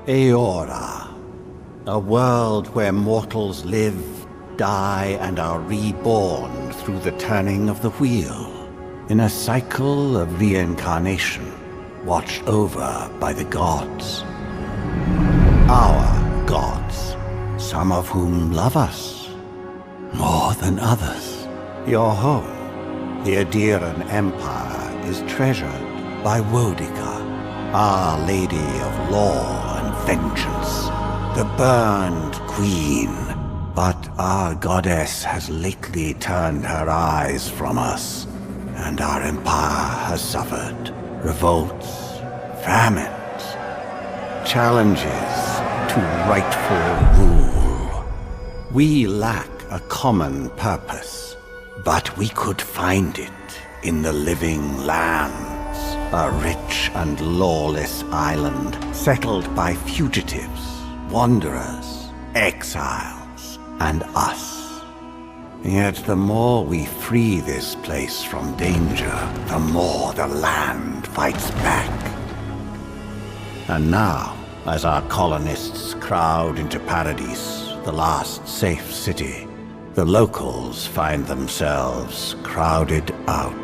Eora, a world where mortals live, die, and are reborn through the turning of the wheel, in a cycle of reincarnation, watched over by the gods. Our gods, some of whom love us more than others. Your home, the Obsidian Empire, is treasured by Wodica, Our Lady of Law and Vengeance, the Burned Queen. But our goddess has lately turned her eyes from us, and our empire has suffered revolts, famines, challenges to rightful rule. We lack a common purpose, but we could find it in the living lands, a rich and lawless island settled by fugitives, wanderers, exiles, and us. Yet the more we free this place from danger, the more the land fights back. And now, as our colonists crowd into Paradise, the last safe city, the locals find themselves crowded out.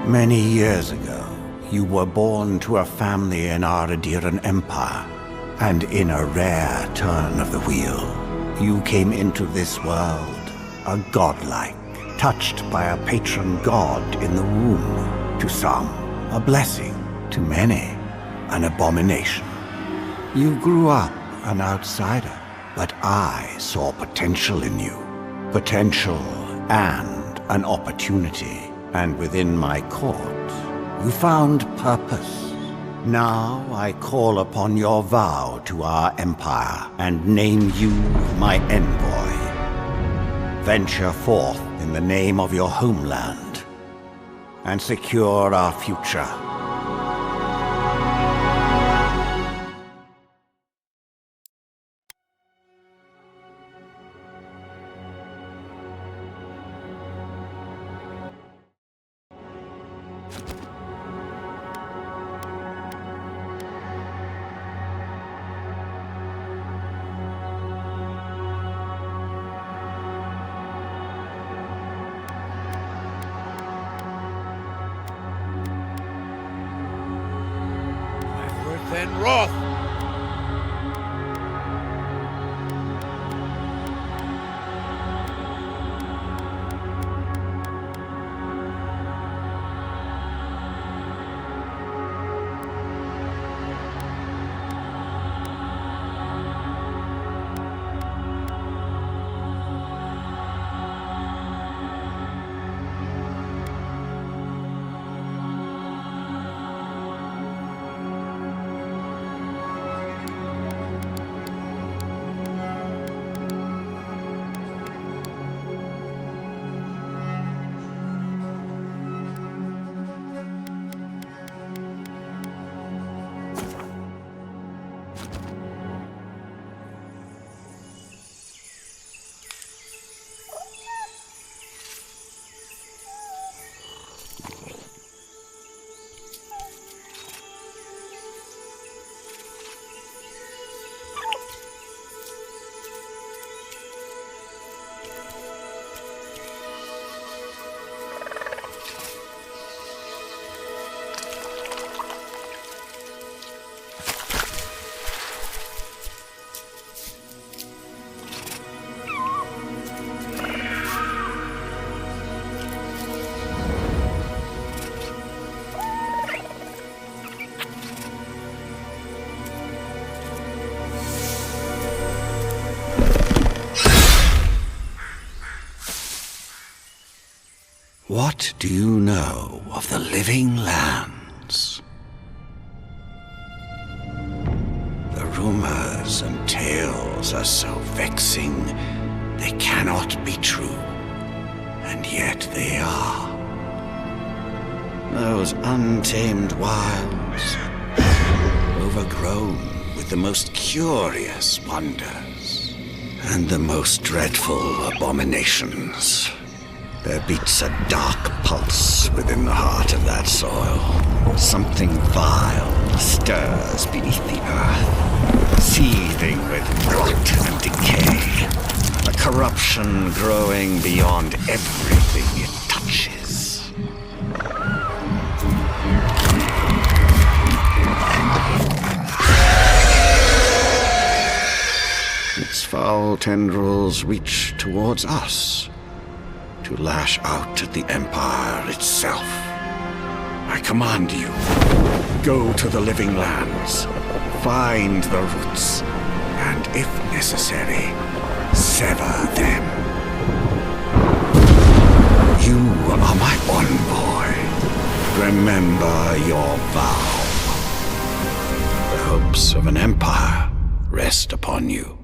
Many years ago, you were born to a family in our Obsidian Empire, and in a rare turn of the wheel, you came into this world, a godlike, touched by a patron god in the womb. To some, a blessing; to many, an abomination. You grew up an outsider, but I saw potential in you. Potential and an opportunity. And within my court, you found purpose. Now I call upon your vow to our empire and name you my envoy. Venture forth in the name of your homeland and secure our future. And wrath. What do you know of the living lands? The rumors and tales are so vexing, they cannot be true, and yet they are. Those untamed wilds, overgrown with the most curious wonders and the most dreadful abominations. There beats a dark pulse within the heart of that soil. Something vile stirs beneath the earth, seething with rot and decay. A corruption growing beyond everything it touches. Its foul tendrils reach towards us, to lash out at the Empire itself. I command you, go to the living lands, find the roots, and if necessary, sever them. You are my envoy. Remember your vow. The hopes of an empire rest upon you.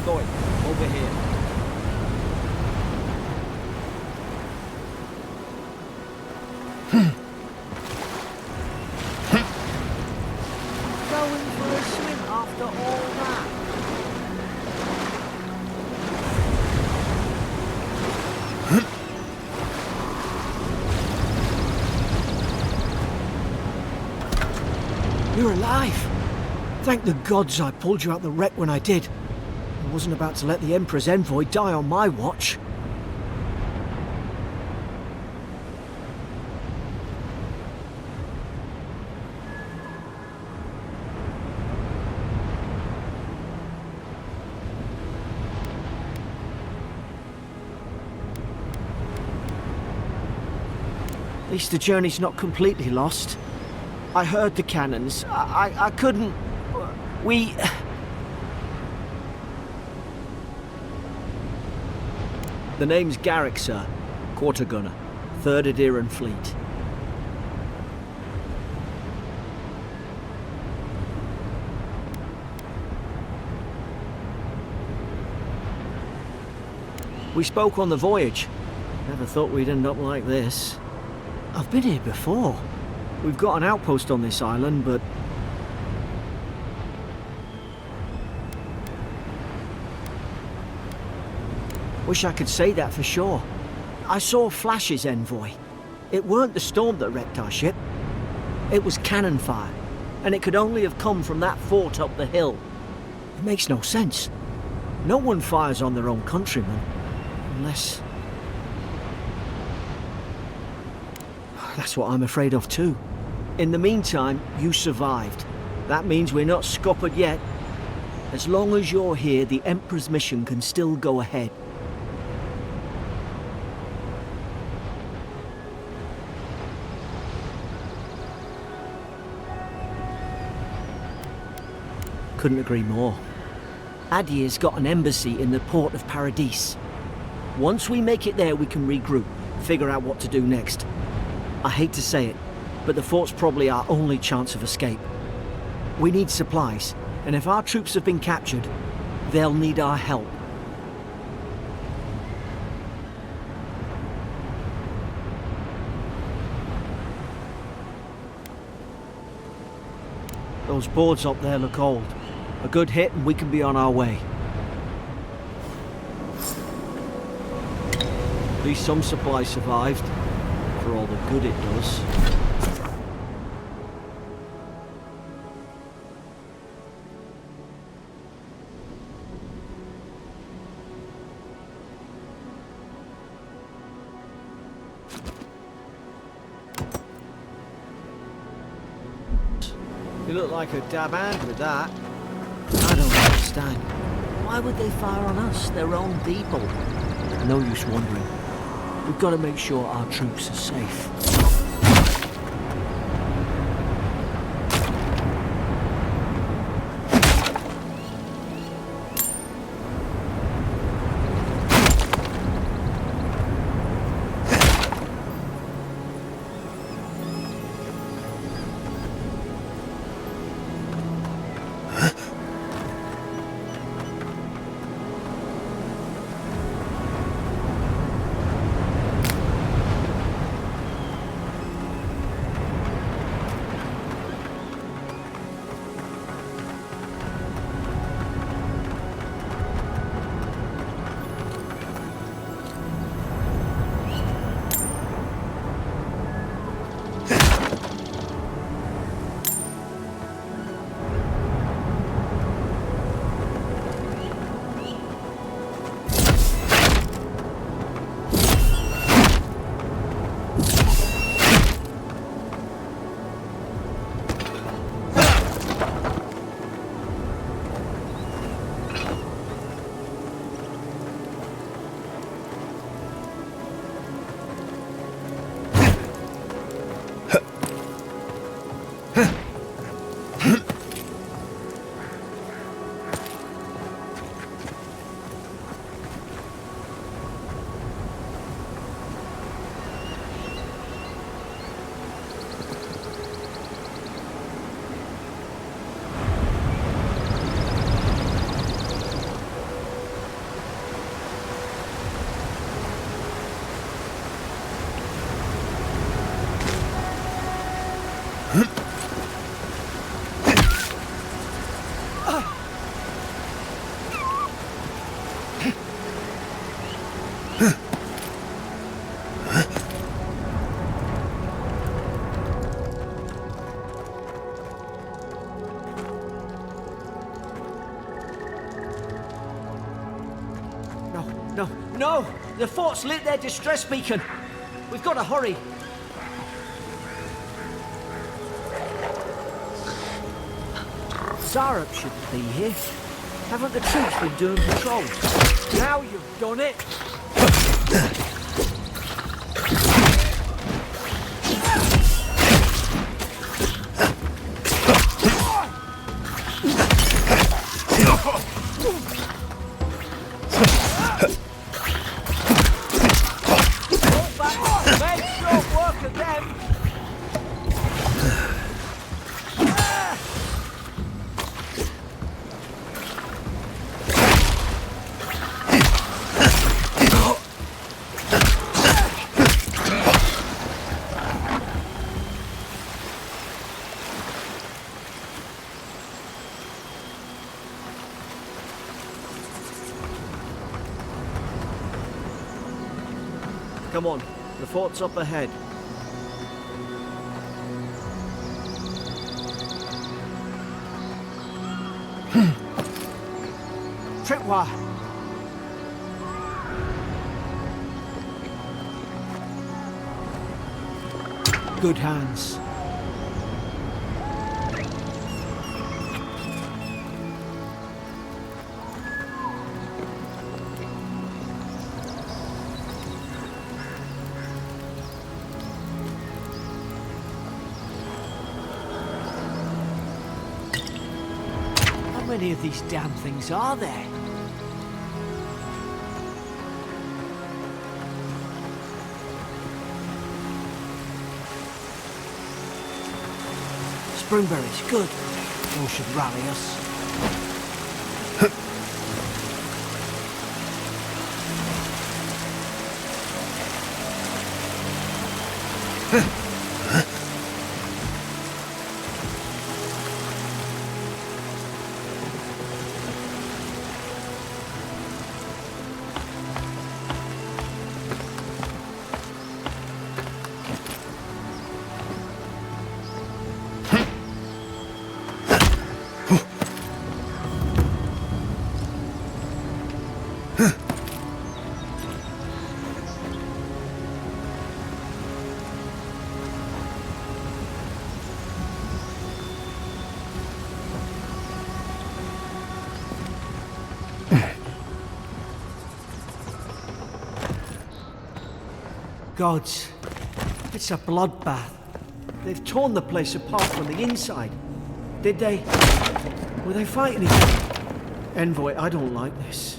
Boy, over here. Going for a swim after all that? You're alive! Thank the gods I pulled you out the wreck when I did. I wasn't about to let the Emperor's envoy die on my watch. At least the journey's not completely lost. I heard the cannons. I couldn't... We... The name's Garrick, sir. Quarter gunner. 3rd Aderan Fleet. We spoke on the voyage. Never thought we'd end up like this. I've been here before. We've got an outpost on this island, but... Wish I could say that for sure. I saw flashes, envoy. It weren't the storm that wrecked our ship. It was cannon fire, and it could only have come from that fort up the hill. It makes no sense. No one fires on their own countrymen, unless... That's what I'm afraid of too. In the meantime, you survived. That means we're not scuppered yet. As long as you're here, the Emperor's mission can still go ahead. Couldn't agree more. Adir's got an embassy in the port of Paradis. Once we make it there, we can regroup, figure out what to do next. I hate to say it, but the fort's probably our only chance of escape. We need supplies, and if our troops have been captured, they'll need our help. Those boards up there look old. A good hit and we can be on our way. At least some supplies survived, for all the good it does. You look like a dab hand with that. I don't understand. Why would they fire on us, their own people? No use wondering. We've got to make sure our troops are safe. No! The fort's lit their distress beacon! We've got to hurry! Zarup shouldn't be here. Haven't the troops been doing patrols? Now you've done it! Come on, the fort's up ahead. Tripwire! Good hands. How many of these damn things are there? Springberries, good. Those should rally us. gods. It's a bloodbath. They've torn the place apart from the inside. Did they? Were they fighting each other? Envoy, I don't like this.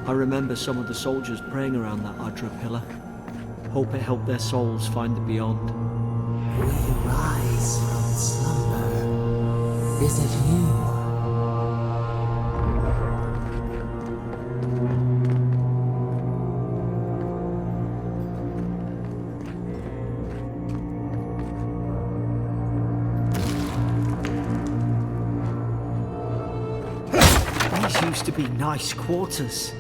I remember some of the soldiers praying around that Adra pillar. Hope it helped their souls find the beyond. We rise from slumber. Is it you? These used to be nice quarters.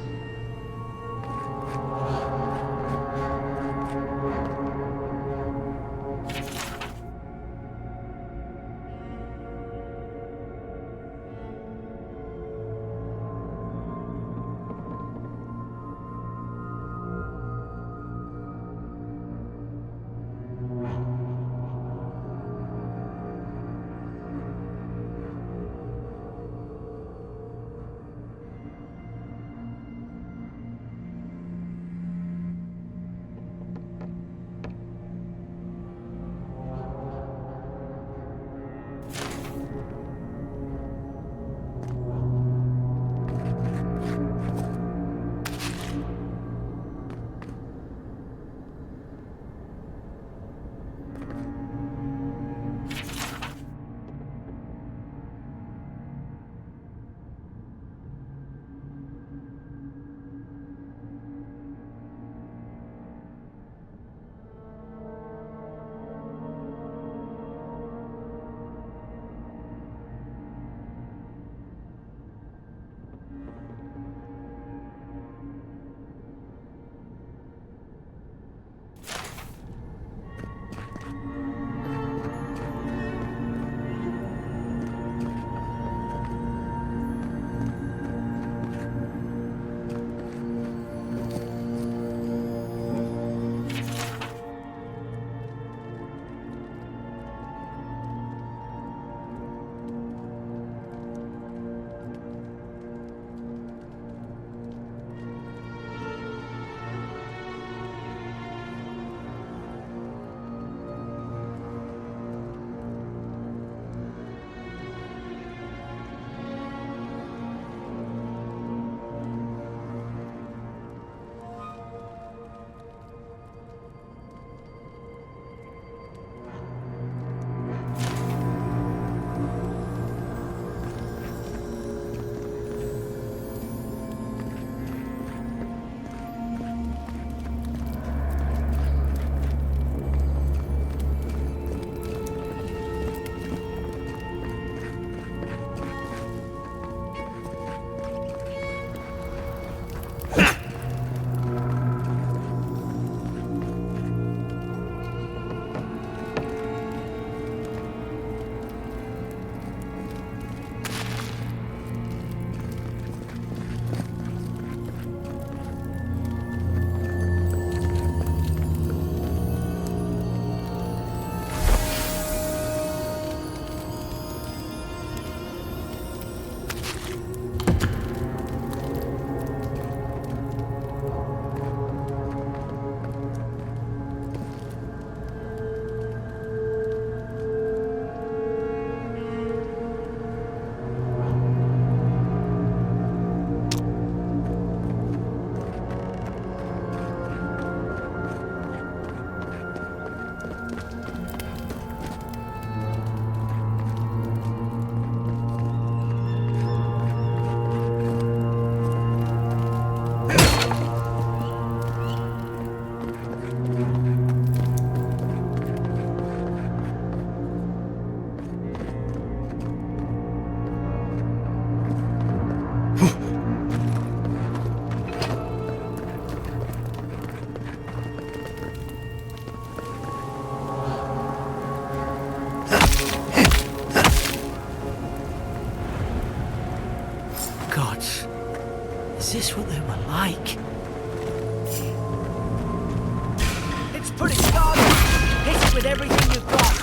Is this what they were like? It's pretty started. Hit it with everything you've got.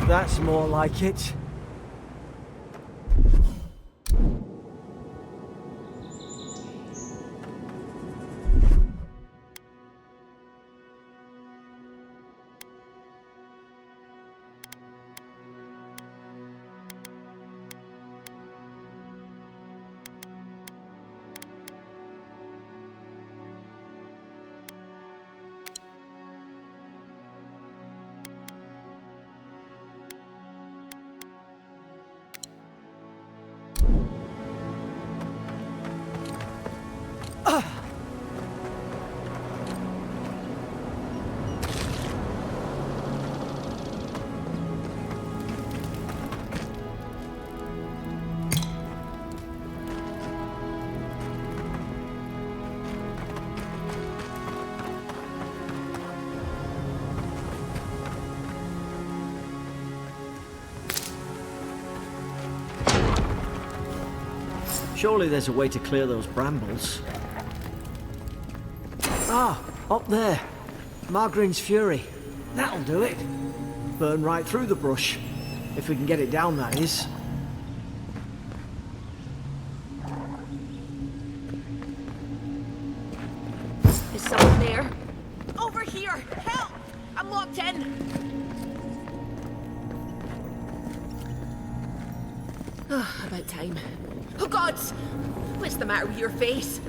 That's more like it. Surely there's a way to clear those brambles. Ah, up there. Margarine's Fury. That'll do it. Burn right through the brush. If we can get it down, that is. Is someone there? Over here! Help! I'm locked in! Ah, about time. Oh gods! What's the matter with your face?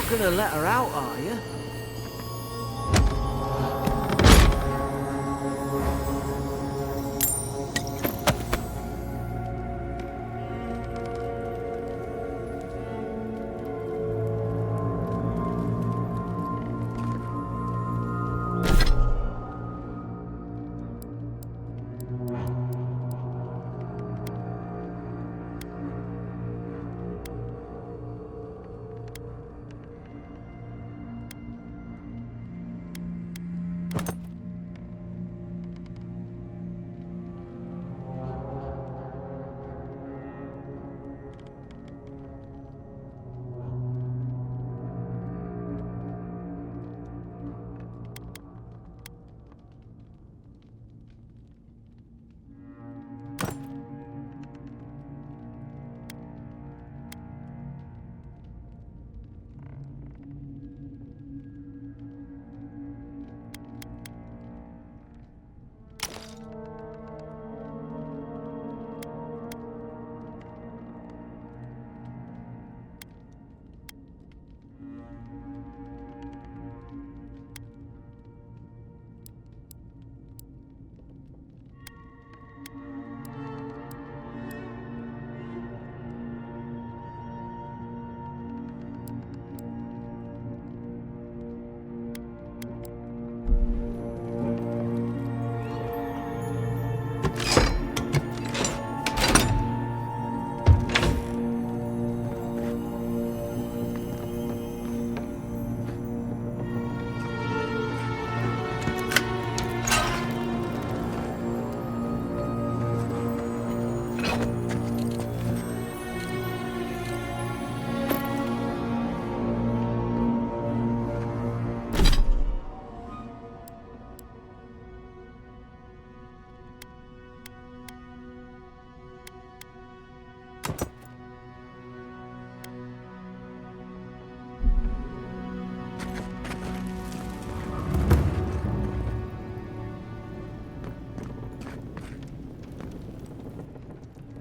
not gonna let her out, are you?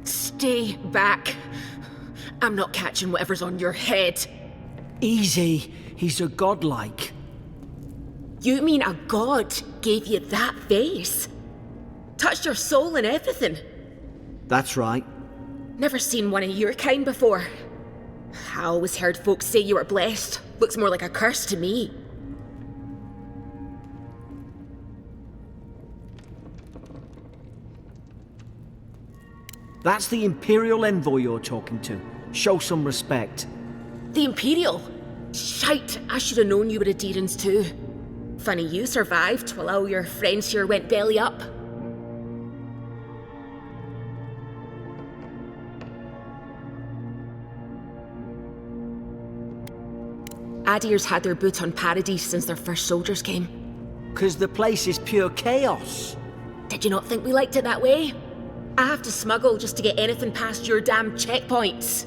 Stay back. I'm not catching whatever's on your head. Easy. He's a godlike. You mean a god gave you that face? Touched your soul and everything? That's right. Never seen one of your kind before. I always heard folks say you were blessed. Looks more like a curse to me. That's the Imperial envoy you're talking to. Show some respect. The Imperial? Shite, I should have known you were a Deerans too. Funny you survived while all your friends here went belly up. Adir's had their boot on Paradise since their first soldiers came. 'Cause the place is pure chaos. Did you not think we liked it that way? I have to smuggle just to get anything past your damn checkpoints.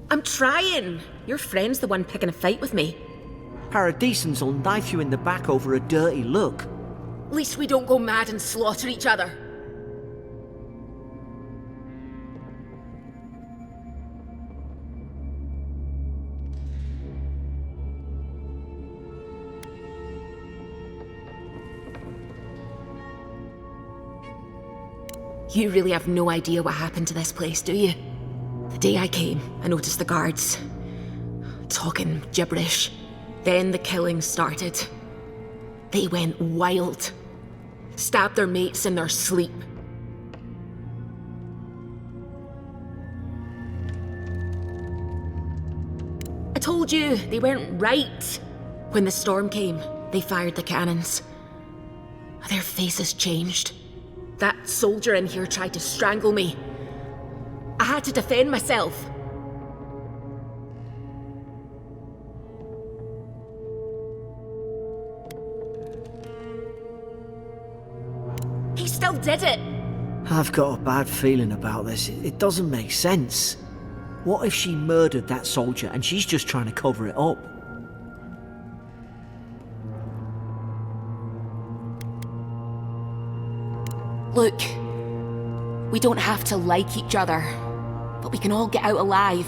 I'm trying. Your friend's the one picking a fight with me. Paradisans will knife you in the back over a dirty look. At least we don't go mad and slaughter each other. You really have no idea what happened to this place, do you? The day I came, I noticed the guards talking gibberish. Then the killing started. They went wild. Stabbed their mates in their sleep. I told you, they weren't right. When the storm came, they fired the cannons. Their faces changed. That soldier in here tried to strangle me. I had to defend myself. He still did it. I've got a bad feeling about this. It doesn't make sense. What if she murdered that soldier and she's just trying to cover it up? Look, we don't have to like each other, but we can all get out alive.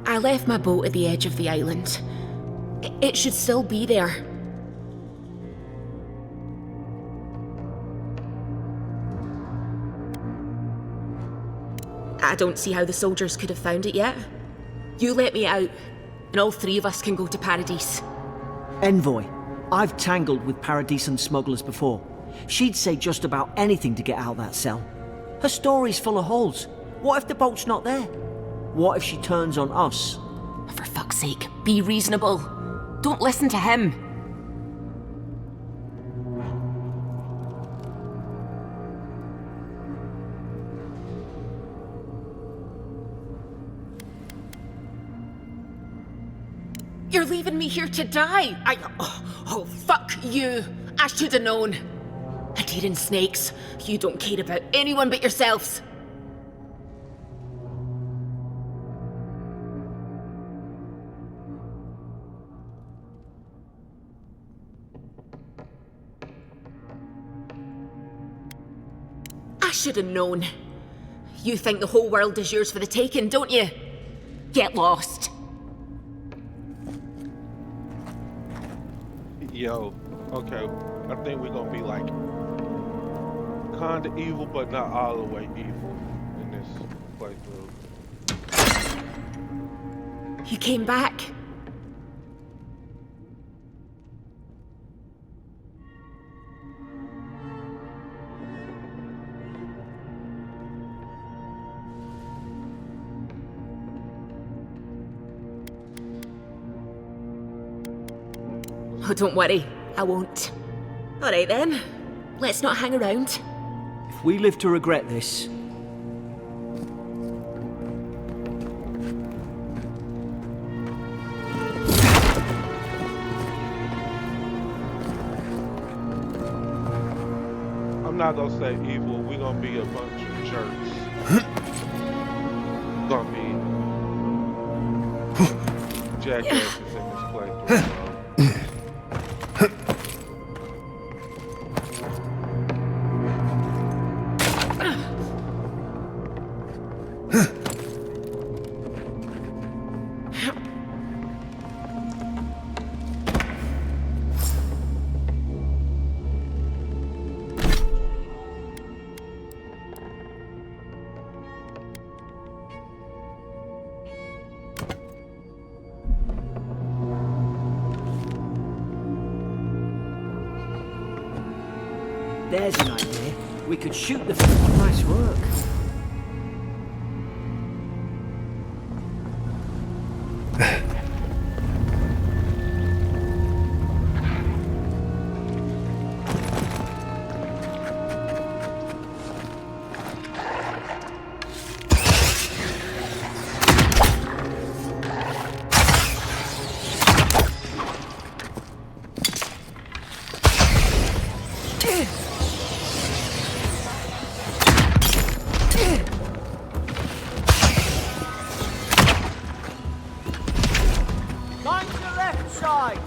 I left my boat at the edge of the island. It should still be there. I don't see how the soldiers could have found it yet. You let me out, and all three of us can go to Paradise. Envoy, I've tangled with Paradisian smugglers before. She'd say just about anything to get out that cell. Her story's full of holes. What if the boat's not there? What if she turns on us? For fuck's sake, be reasonable. Don't listen to him. You're leaving me here to die. Oh, fuck you. I should have known. Adhering snakes. You don't care about anyone but yourselves. I should have known. You think the whole world is yours for the taking, don't you? Get lost. Yo, okay, I think we're gonna be like kinda evil, but not all the way evil in this playthrough. You came back. Oh, don't worry, I won't. All right then, let's not hang around. If we live to regret this... I'm not gonna say evil, we're gonna be a bunch of jerks. Gonna be jackasses in this playthrough, bro. There's an idea. We could shoot the... Nice work. Line to the left side.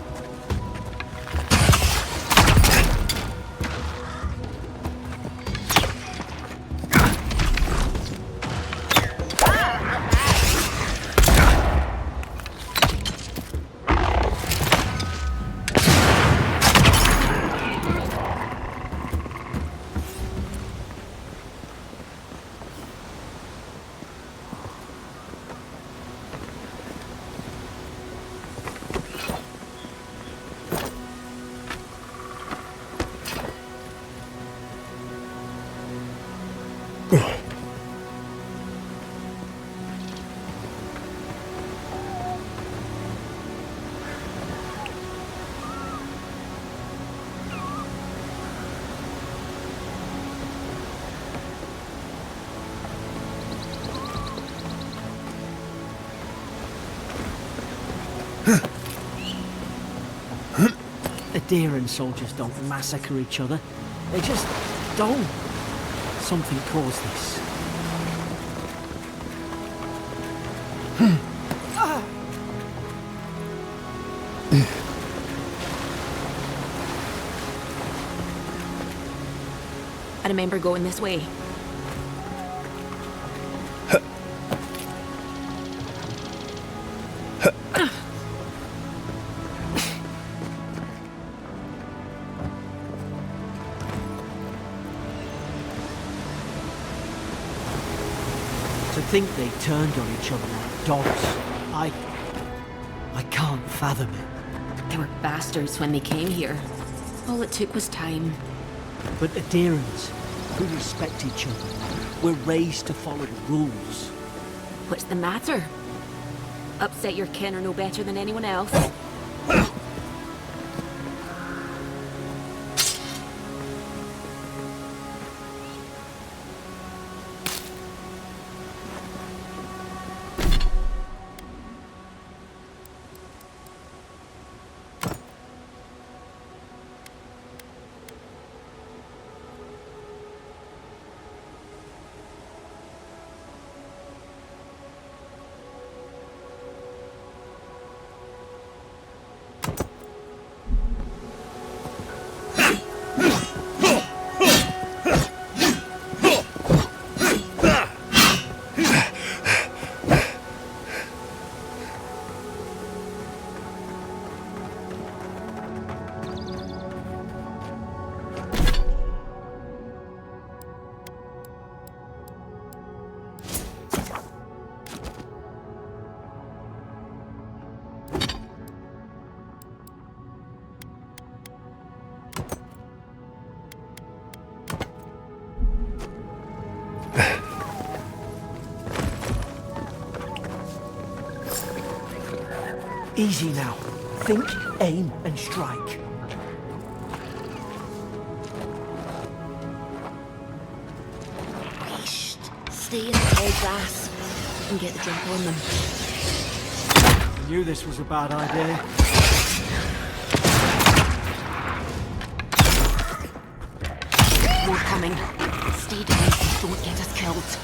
The Deeren soldiers don't massacre each other. They just don't. Something caused this. remember going this way. To think they turned on each other like dogs. I can't fathom it. They were bastards when they came here. All it took was time. But adherents who respect each other were raised to follow the rules. What's the matter? Upset your kin are no better than anyone else? Easy now. Think, aim, and strike. Stay in the tall grass and get the jump on them. I knew this was a bad idea. More coming. Stay down and don't get us killed.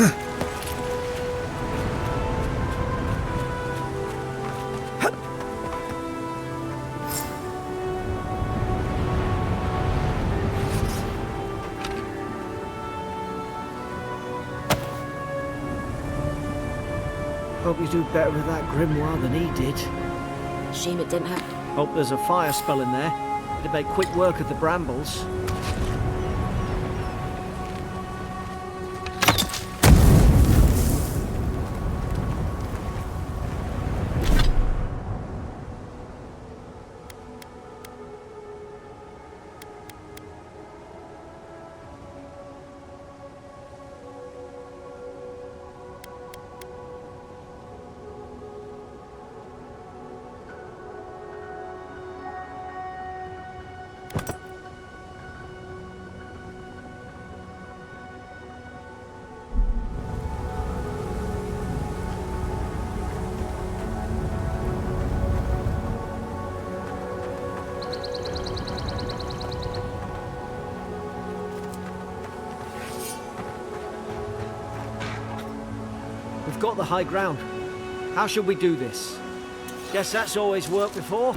Hope you do better with that grimoire than he did. Shame it didn't have. Hope there's a fire spell in there. It'd make quick work of the brambles. We've got the high ground. How should we do this? Guess that's always worked before.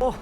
Oh.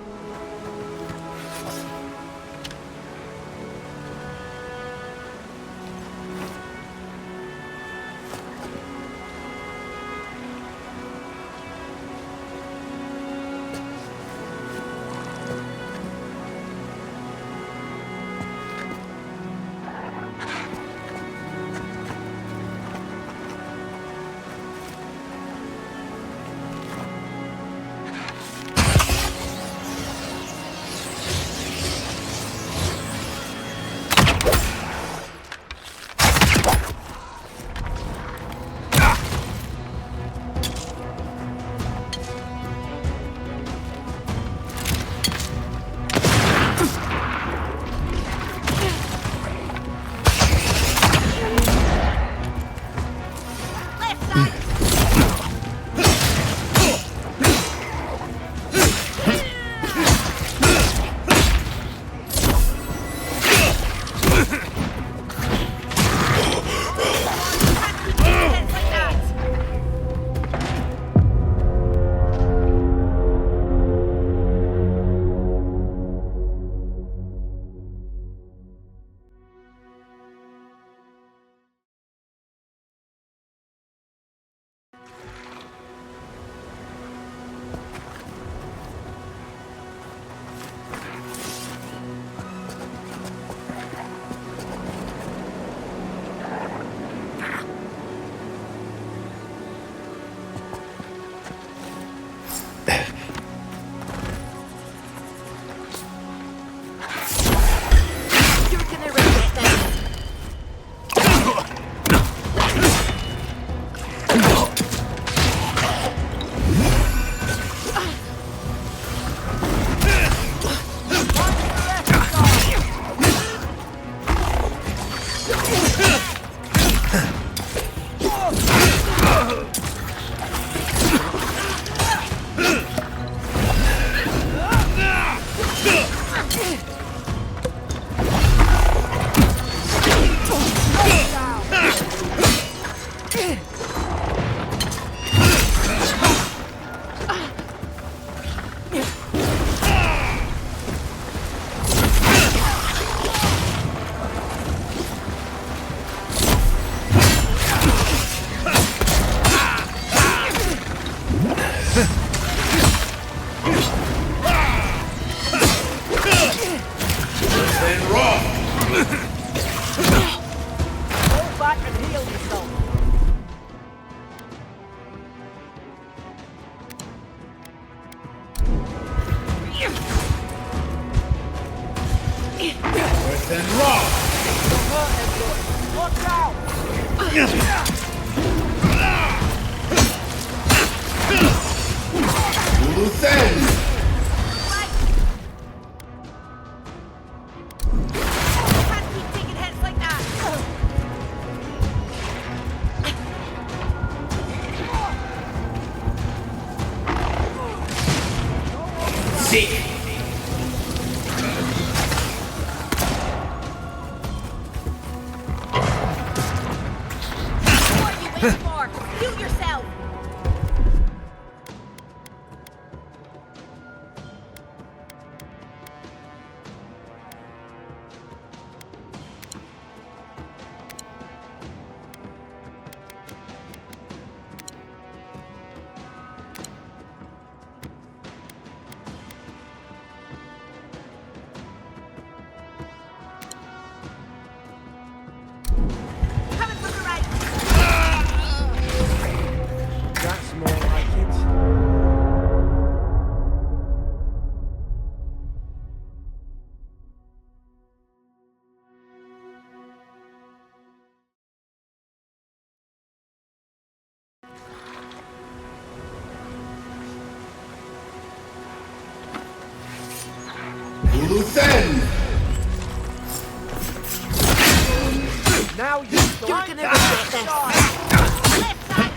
What are you waiting for? Shoot yourself! Coming from the right! That's more like it. Now you You're gonna regret this. Left side!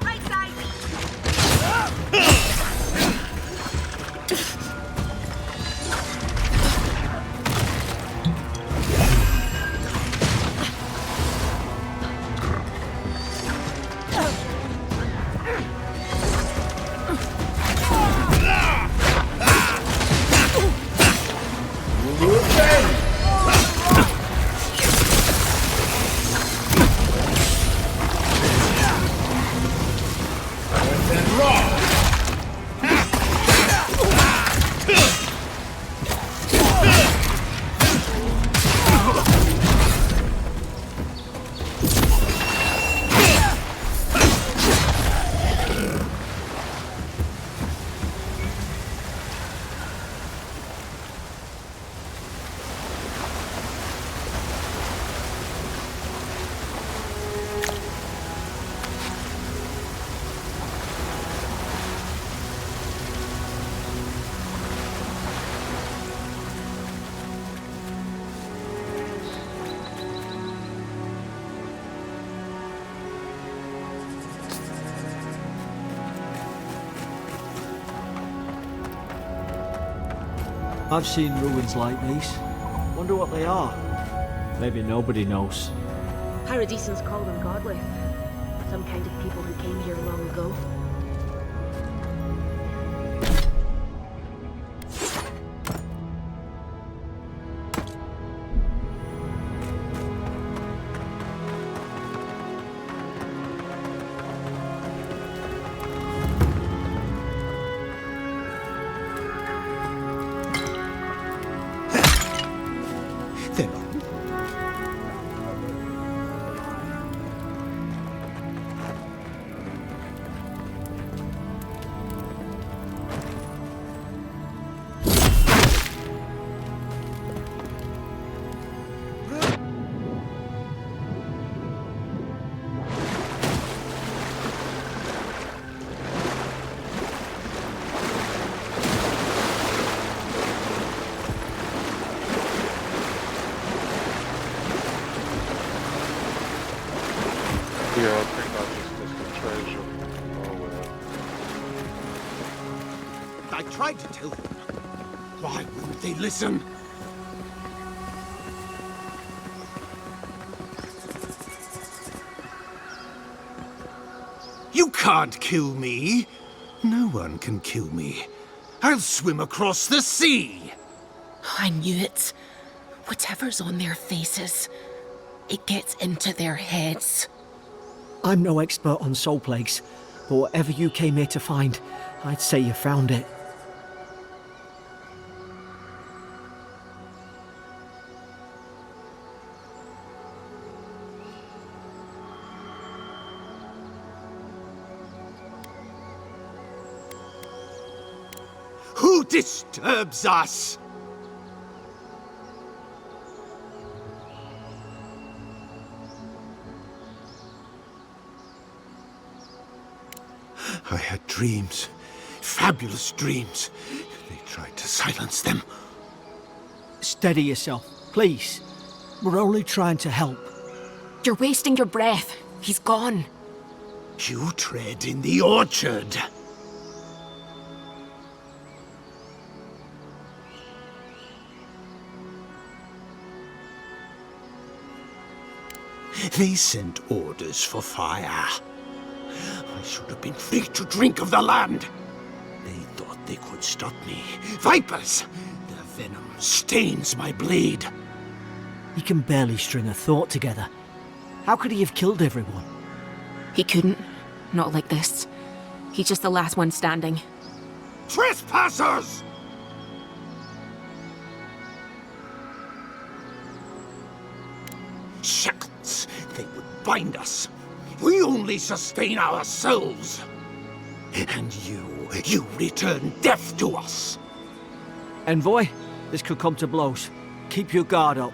Right side! I've seen ruins like these. Wonder what they are. Maybe nobody knows. Paradisans call them godly. Some kind of people who came here long ago. Yeah, I think I just missed the treasure. Oh well. I tried to tell them. Why wouldn't they listen? You can't kill me. No one can kill me. I'll swim across the sea. I knew it. Whatever's on their faces, it gets into their heads. I'm no expert on soul plagues, but whatever you came here to find, I'd say you found it. Who disturbs us. I had dreams, fabulous dreams. They tried to silence them. Steady yourself, please. We're only trying to help. You're wasting your breath. He's gone. You tread in the orchard. They sent orders for fire. I should have been free to drink of the land. They thought they could stop me. Vipers! Their venom stains my blade. He can barely string a thought together. How could he have killed everyone? He couldn't. Not like this. He's just the last one standing. Trespassers! Shackles! They would bind us. We only sustain ourselves. And you return death to us. Envoy, this could come to blows. Keep your guard up.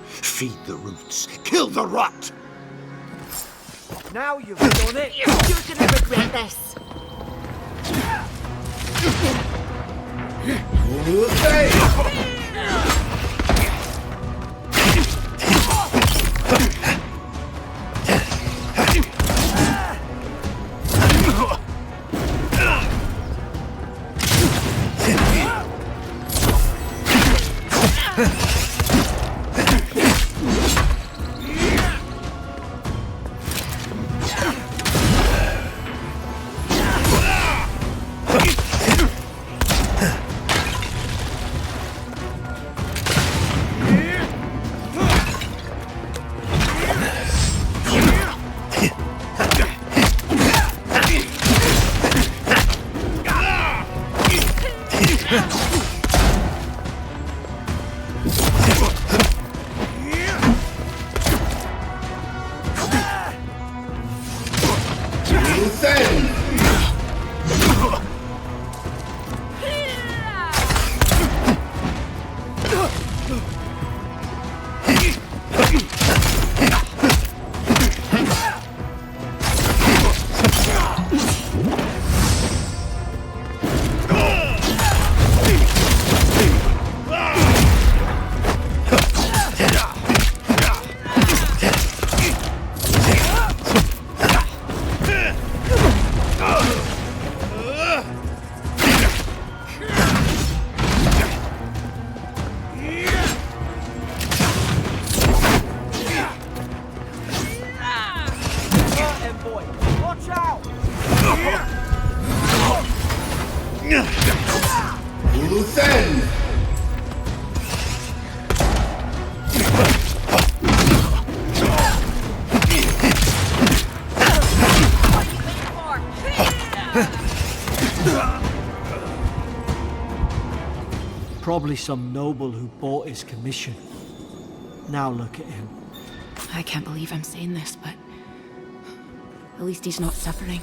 Feed the roots, kill the rot. Now you've done it! You're gonna regret this. Probably some noble who bought his commission. Now look at him. I can't believe I'm saying this, but at least he's not suffering.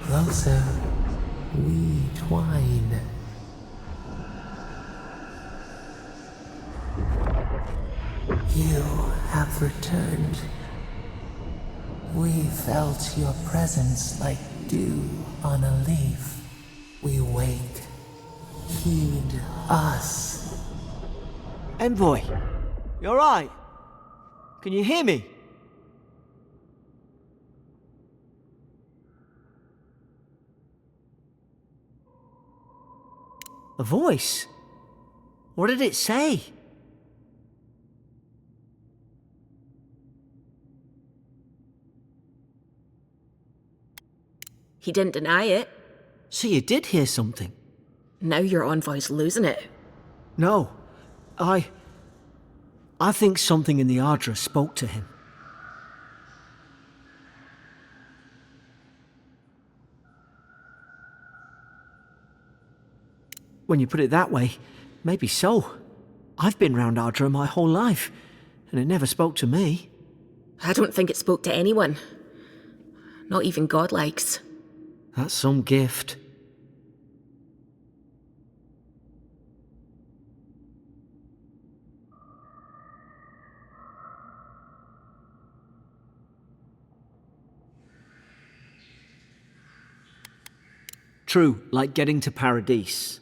Closer, we twine. You have returned. We felt your presence like dew on a leaf. We wake. Heed us. Envoy, you alright? Can you hear me? A voice? What did it say? He didn't deny it. So you did hear something? Now your envoy's losing it. No. I think something in the Ardra spoke to him. When you put it that way, maybe so. I've been round Ardra my whole life, and it never spoke to me. I don't think it spoke to anyone. Not even godlikes. That's some gift. True, like getting to Paradise.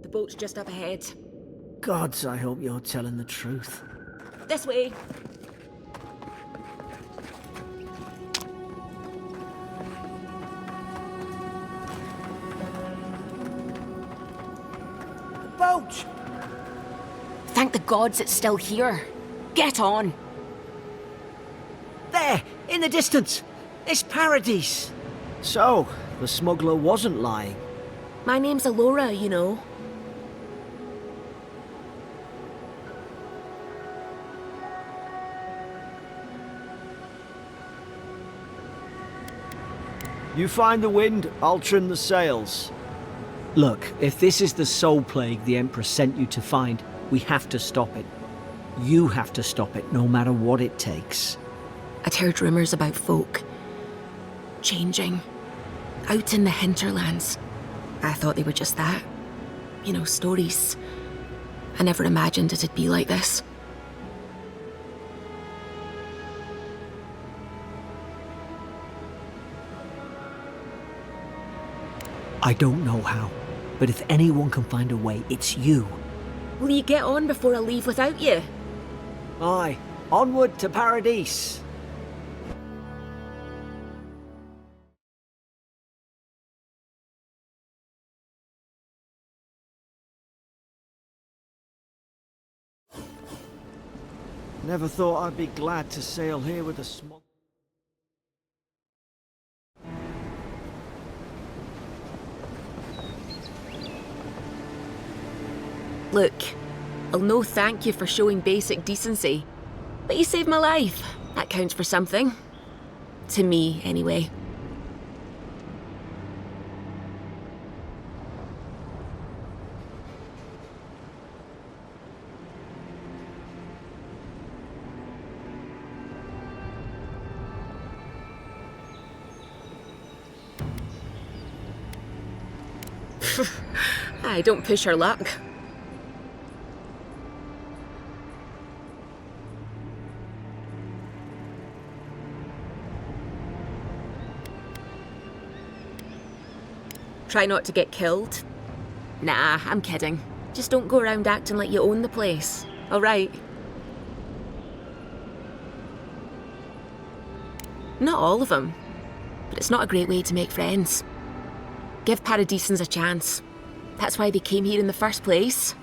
The boat's just up ahead. Gods, I hope you're telling the truth. This way. Boat! Thank the gods it's still here. Get on. There, in the distance. It's Paradise. So, the smuggler wasn't lying. My name's Eora, you know. You find the wind, I'll trim the sails. Look, if this is the soul plague the Emperor sent you to find, we have to stop it. You have to stop it, no matter what it takes. I'd heard rumours about folk changing out in the hinterlands. I thought they were just that. You know, stories. I never imagined it'd be like this. I don't know how, but if anyone can find a way, it's you. Will you get on before I leave without you? Aye, onward to Paradise. Never thought I'd be glad to sail here with a small... Look, I'll no thank you for showing basic decency. But you saved my life. That counts for something. To me, anyway. I don't push her luck. Try not to get killed? Nah, I'm kidding. Just don't go around acting like you own the place, alright? Not all of them, but it's not a great way to make friends. Give Paradisans a chance. That's why they came here in the first place.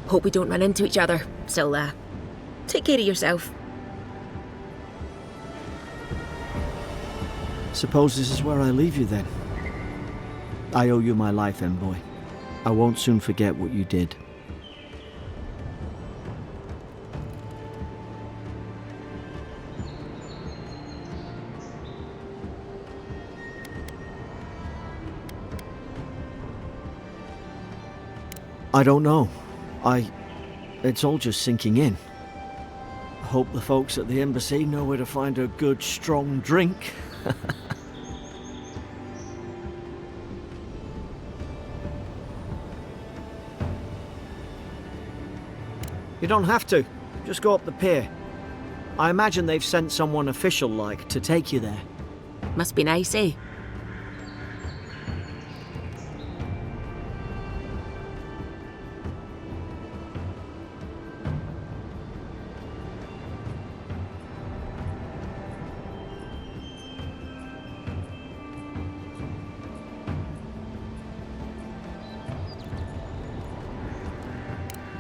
Hope we don't run into each other. Still, take care of yourself. Suppose this is where I leave you then. I owe you my life, envoy. I won't soon forget what you did. I don't know. It's all just sinking in. I hope the folks at the embassy know where to find a good, strong drink. You don't have to. Just go up the pier. I imagine they've sent someone official-like to take you there. Must be nice, eh?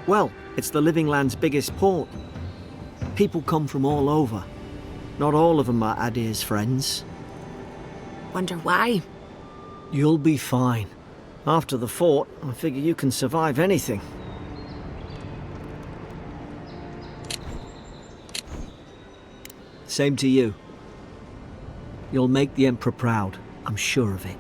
Well, it's the Living Land's biggest port. People come from all over. Not all of them are Adir's friends. Wonder why? You'll be fine. After the fort, I figure you can survive anything. Same to you. You'll make the Emperor proud, I'm sure of it.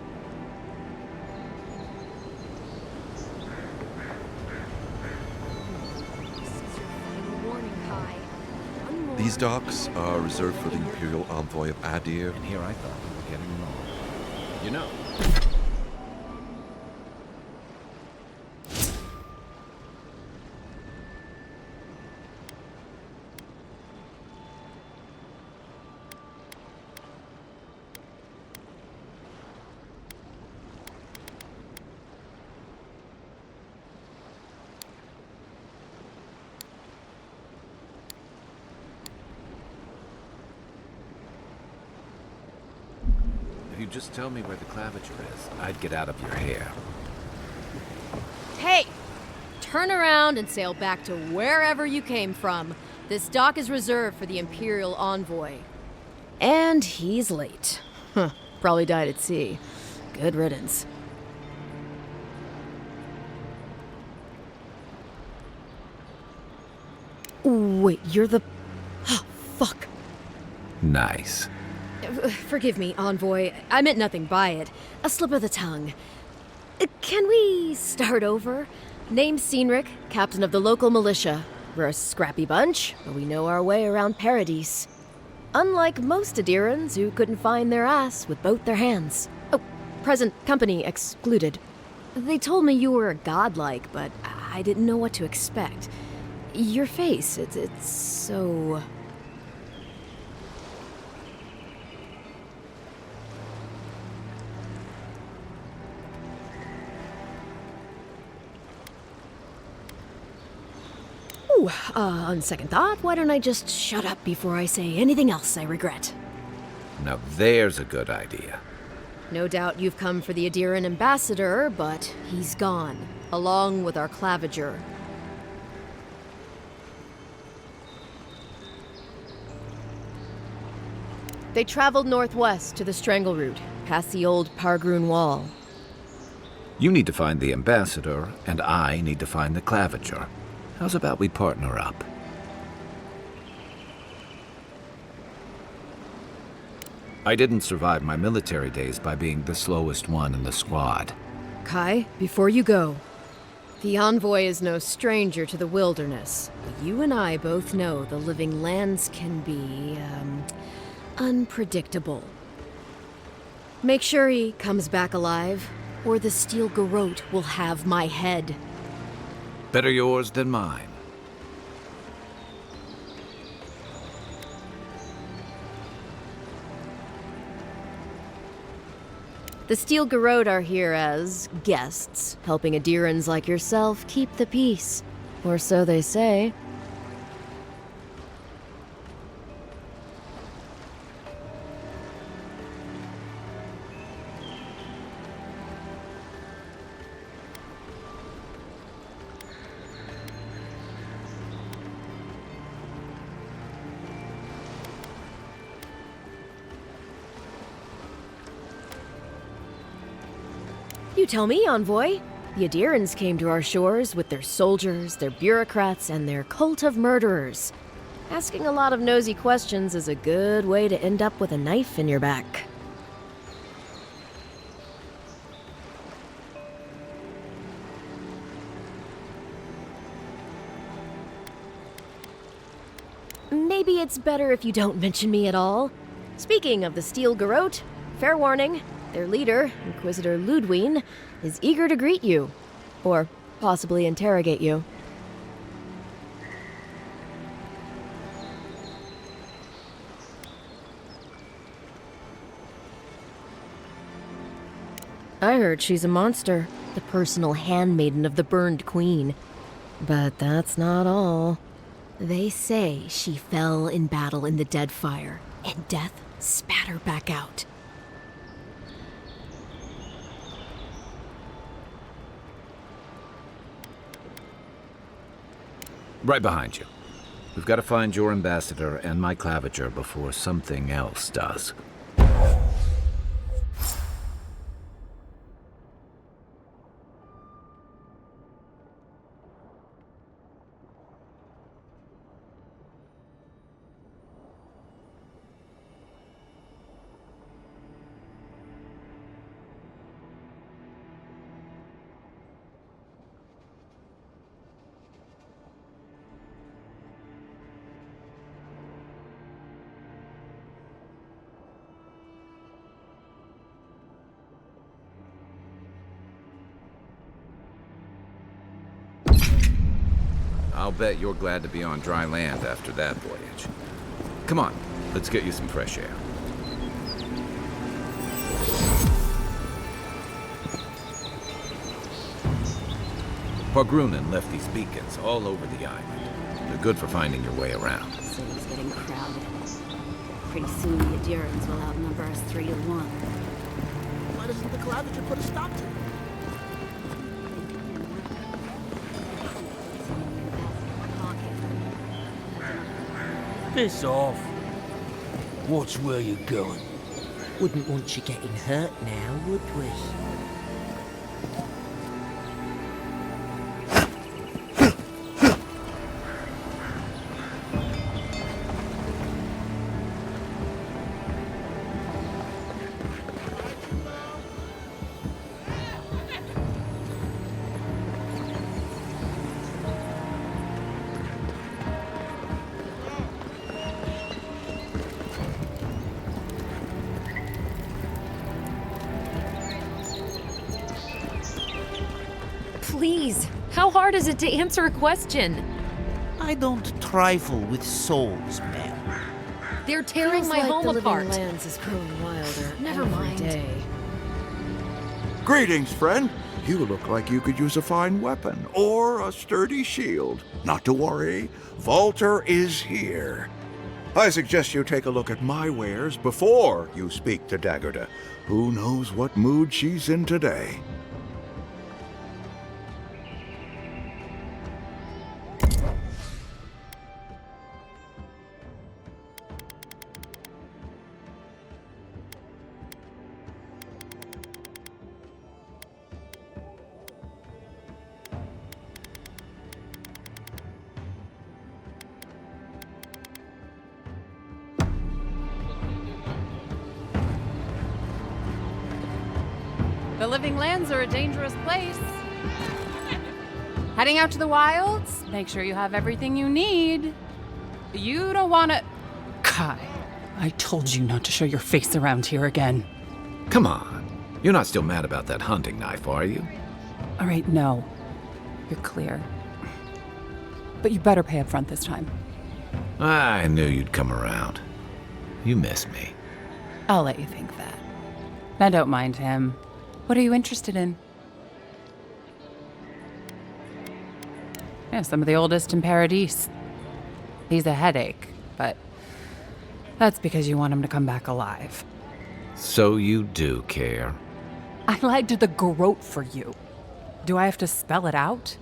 These docks are reserved for the Imperial Envoy of Adir. And here I thought we were getting along. You know. If you just tell me where the claviger is, I'd get out of your hair. Hey! Turn around and sail back to wherever you came from. This dock is reserved for the Imperial Envoy. And he's late. Huh. Probably died at sea. Good riddance. Wait, you're the... Oh, fuck. Nice. Forgive me, Envoy. I meant nothing by it. A slip of the tongue. Can we start over? Name's Cynric, captain of the local militia. We're a scrappy bunch, but we know our way around Paradise. Unlike most Adirans who couldn't find their ass with both their hands. Oh, present company excluded. They told me you were godlike, but I didn't know what to expect. Your face, it's so... Ooh, on second thought, why don't I just shut up before I say anything else I regret? Now there's a good idea. No doubt you've come for the Adiran ambassador, but he's gone, along with our claviger. They traveled northwest to the Strangle Route, past the old Pargroon Wall. You need to find the ambassador, and I need to find the claviger. How's about we partner up? I didn't survive my military days by being the slowest one in the squad. Kai, before you go, the Envoy is no stranger to the wilderness, but you and I both know the living lands can be, unpredictable. Make sure he comes back alive, or the Steel Garrote will have my head. Better yours than mine. The Steel Garrote are here as guests, helping Adirans like yourself keep the peace. Or so they say. You tell me, Envoy. The Adirans came to our shores with their soldiers, their bureaucrats, and their cult of murderers. Asking a lot of nosy questions is a good way to end up with a knife in your back. Maybe it's better if you don't mention me at all. Speaking of the Steel Garrote, fair warning, their leader, Inquisitor Ludwine, is eager to greet you. Or possibly interrogate you. I heard she's a monster, the personal handmaiden of the Burned Queen. But that's not all. They say she fell in battle in the Deadfire, and death spat her back out. Right behind you. We've got to find your ambassador and my claviger before something else does. I'll bet you're glad to be on dry land after that voyage. Come on, let's get you some fresh air. Pargrunen left these beacons all over the island. They're good for finding your way around. The city's getting crowded. Pretty soon the Adirans will outnumber us 3 to 1. Why doesn't the Claviger put a stop to it? Piss off. Watch where you're going. Wouldn't want you getting hurt now, would we? Please, how hard is it to answer a question? I don't trifle with souls, man. They're tearing Feels my like home the apart. Living Lands is growing wilder. Never every mind. day. Greetings, friend. You look like you could use a fine weapon or a sturdy shield. Not to worry, Volter is here. I suggest you take a look at my wares before you speak to Daggerda. Who knows what mood she's in today? The Living Lands are a dangerous place. Heading out to the wilds? Make sure you have everything you need. You don't want to... Kai, I told you not to show your face around here again. Come on. You're not still mad about that hunting knife, are you? All right, no. You're clear. But you better pay up front this time. I knew you'd come around. You miss me. I'll let you think that. Now don't mind him. What are you interested in? Yeah, some of the oldest in Paradise. He's a headache, but that's because you want him to come back alive. So you do care. I lied to the Garrote for you. Do I have to spell it out?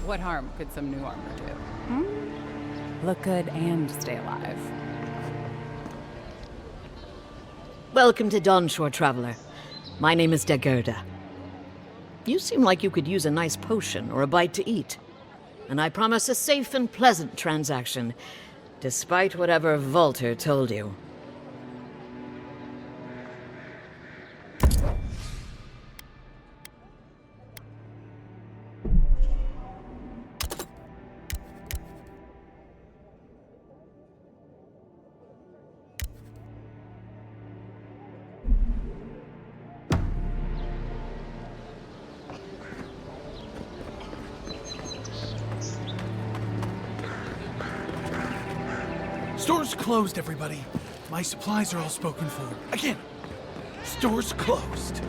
What harm could some new armor do? Hmm? Look good and stay alive. Welcome to Dawnshore, Traveler. My name is Dagerda. You seem like you could use a nice potion or a bite to eat. And I promise a safe and pleasant transaction, despite whatever Volter told you. Store's closed, everybody. My supplies are all spoken for. Again, store's closed.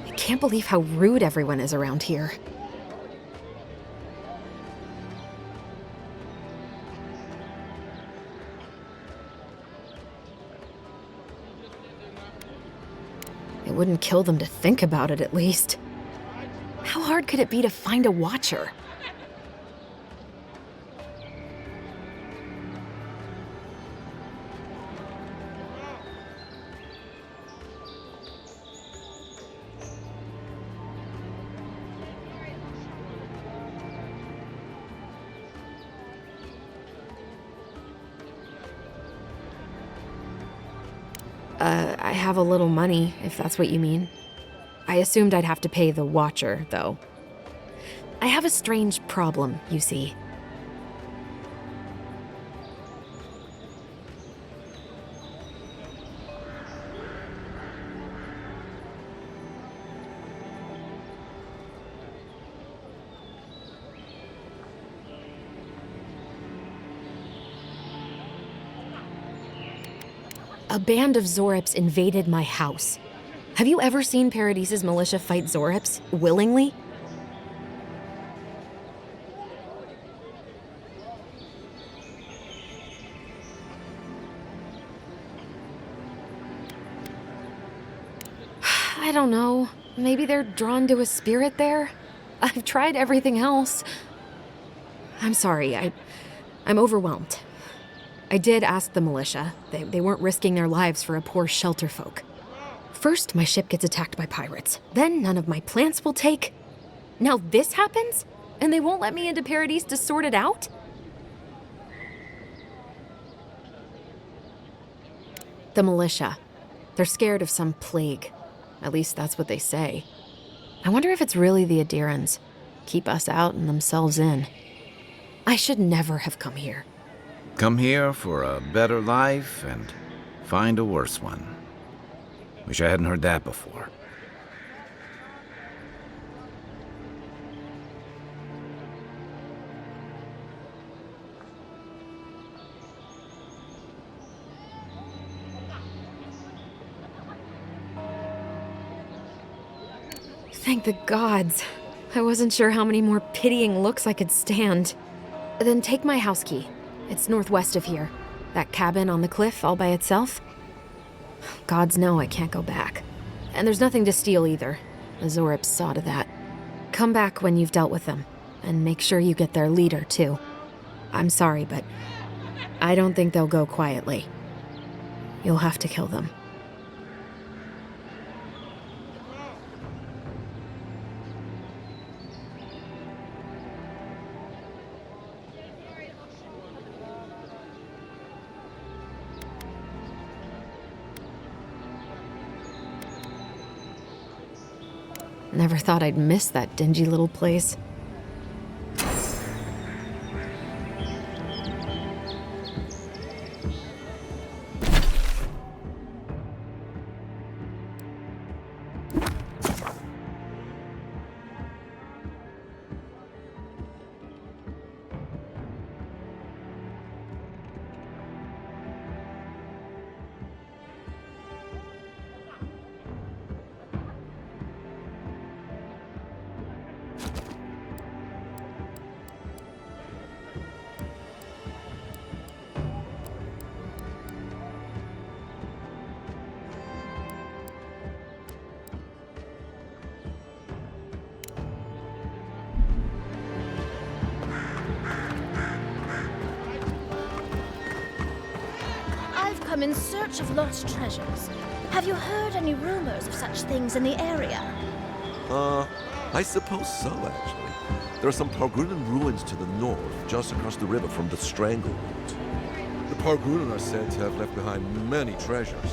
I can't believe how rude everyone is around here. It wouldn't kill them to think about it, at least. How hard could it be to find a watcher? I have a little money, if that's what you mean. I assumed I'd have to pay the watcher, though. I have a strange problem, you see. A band of Zorips invaded my house. Have you ever seen Paradise's militia fight Zorips willingly? I don't know. Maybe they're drawn to a spirit there? I've tried everything else. I'm sorry, I'm overwhelmed. I did ask the militia. They weren't risking their lives for a poor shelter folk. First, my ship gets attacked by pirates. Then none of my plants will take. Now this happens? And they won't let me into Paradise to sort it out? The militia. They're scared of some plague. At least that's what they say. I wonder if it's really the Adirans. Keep us out and themselves in. I should never have come here. Come here for a better life and find a worse one. Wish I hadn't heard that before. Thank the gods. I wasn't sure how many more pitying looks I could stand. Then take my house key. It's northwest of here. That cabin on the cliff all by itself. Gods know I can't go back. And there's nothing to steal either. The Zorips saw to that. Come back when you've dealt with them. And make sure you get their leader, too. I'm sorry, but I don't think they'll go quietly. You'll have to kill them. Never thought I'd miss that dingy little place. I've come in search of lost treasures. Have you heard any rumors of such things in the area? I suppose so, actually. There are some Pargrunan ruins to the north, just across the river from the Stranglehold. The Pargrunan are said to have left behind many treasures.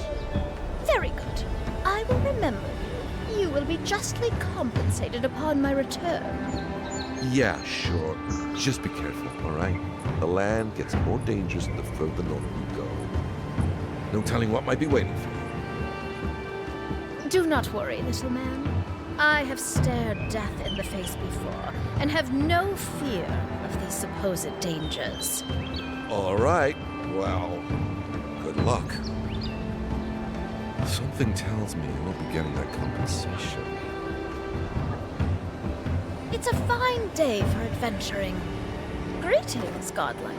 Very good. I will remember you. You will be justly compensated upon my return. Yeah, sure. Just be careful, all right? The land gets more dangerous the further north you go. No telling what might be waiting for you. Do not worry, little man. I have stared death in the face before, and have no fear of these supposed dangers. All right. Well, good luck. Something tells me you won't be getting that compensation. It's a fine day for adventuring. Greetings, godlike.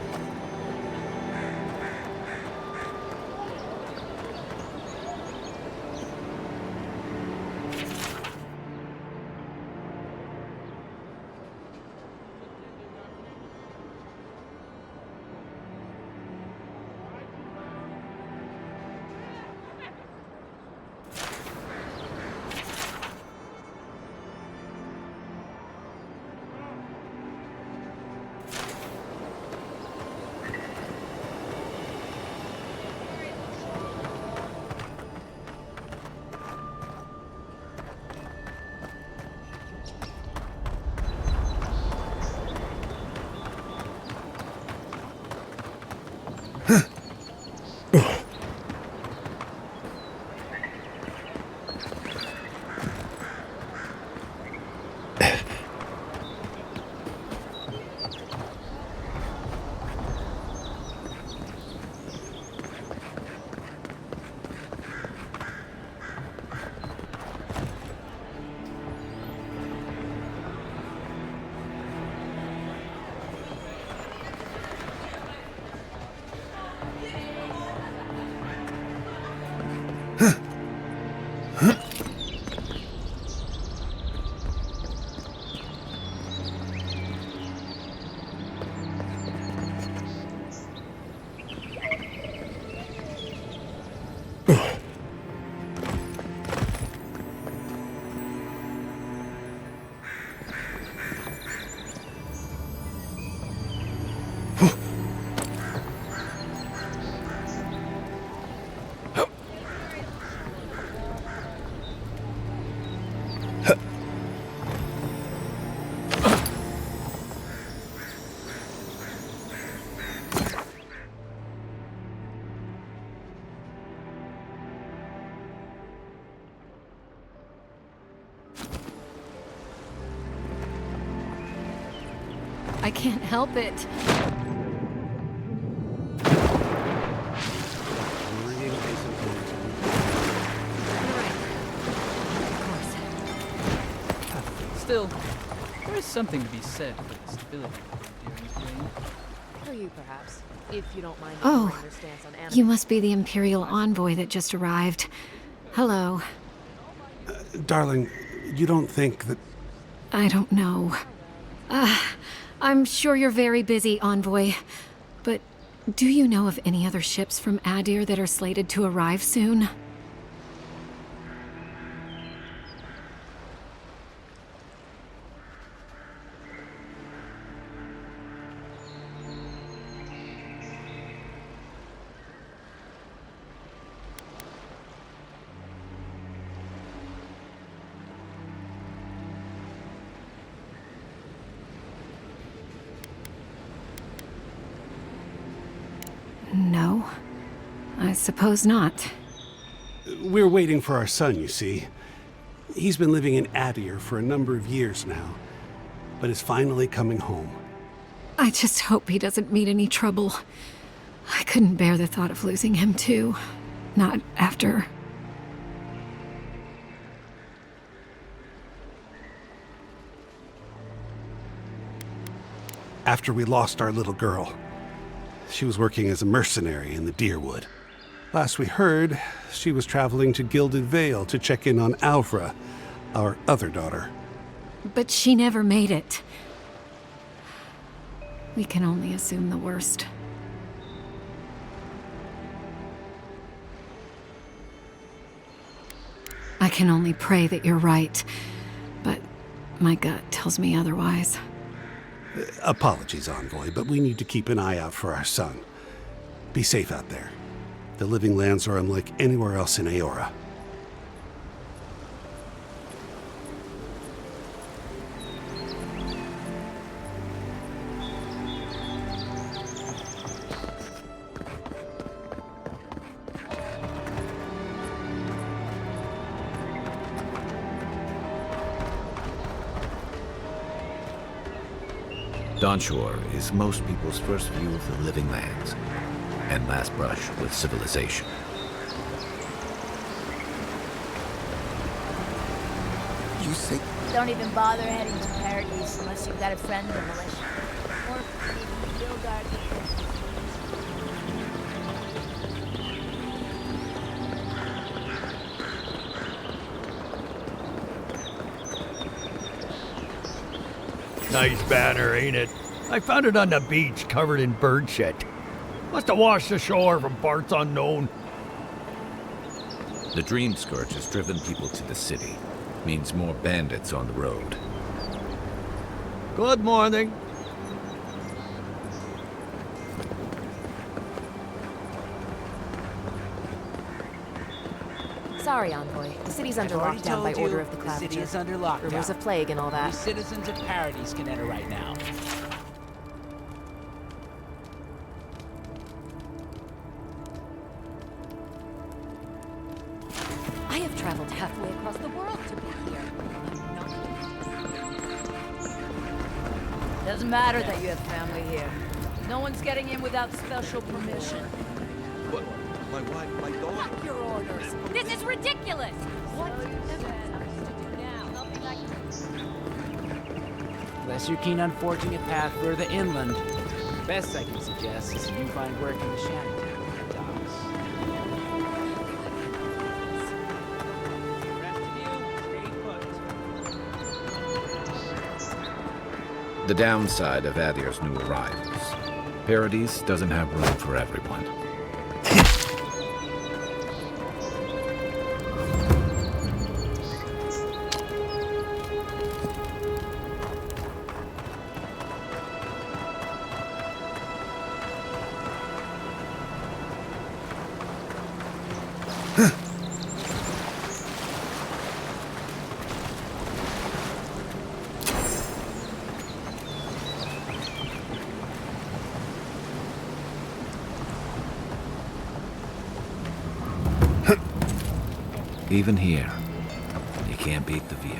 I can't help it. Still, there is something to be said for the stability of the endearing flame. For you, perhaps, if you don't mind Oh, your stance on animals. you must be the Imperial envoy that just arrived. Hello. Darling, you don't think that... I don't know. I'm sure you're very busy, envoy. But do you know of any other ships from Adir that are slated to arrive soon? No. I suppose not. We're waiting for our son, you see. He's been living in Adir for a number of years now, but is finally coming home. I just hope he doesn't meet any trouble. I couldn't bear the thought of losing him, too. Not after... After we lost our little girl. She was working as a mercenary in the Deerwood. Last we heard, she was traveling to Gilded Vale to check in on Alvra, our other daughter. But she never made it. We can only assume the worst. I can only pray that you're right, but my gut tells me otherwise. Apologies, Envoy, but we need to keep an eye out for our son. Be safe out there. The Living Lands are unlike anywhere else in Eora. Dawnshore is most people's first view of the Living Lands, and last brush with civilization. You say... Don't even bother heading to Paradise unless you've got a friend in the militia. Or even Bildar. Nice banner, ain't it? I found it on the beach, covered in bird shit. Must have washed ashore from parts unknown. The Dream Scourge has driven people to the city. Means more bandits on the road. Good morning. Sorry, Envoy. The city's under lockdown by order of the Cloud. The city is under lockdown. Rumors of plague and all that. Only citizens of Paradise can enter right now. I have traveled halfway across the world to be here. Doesn't matter that you have family here. No one's getting in without special permission. But my wife, my daughter... Fuck your orders! This is ridiculous! What Unless you're keen on forging a path further inland, the best I can suggest is you find work in the shantytown docks. The downside of Adir's new arrivals. Paradise doesn't have room for everyone. Even here, you can't beat the view.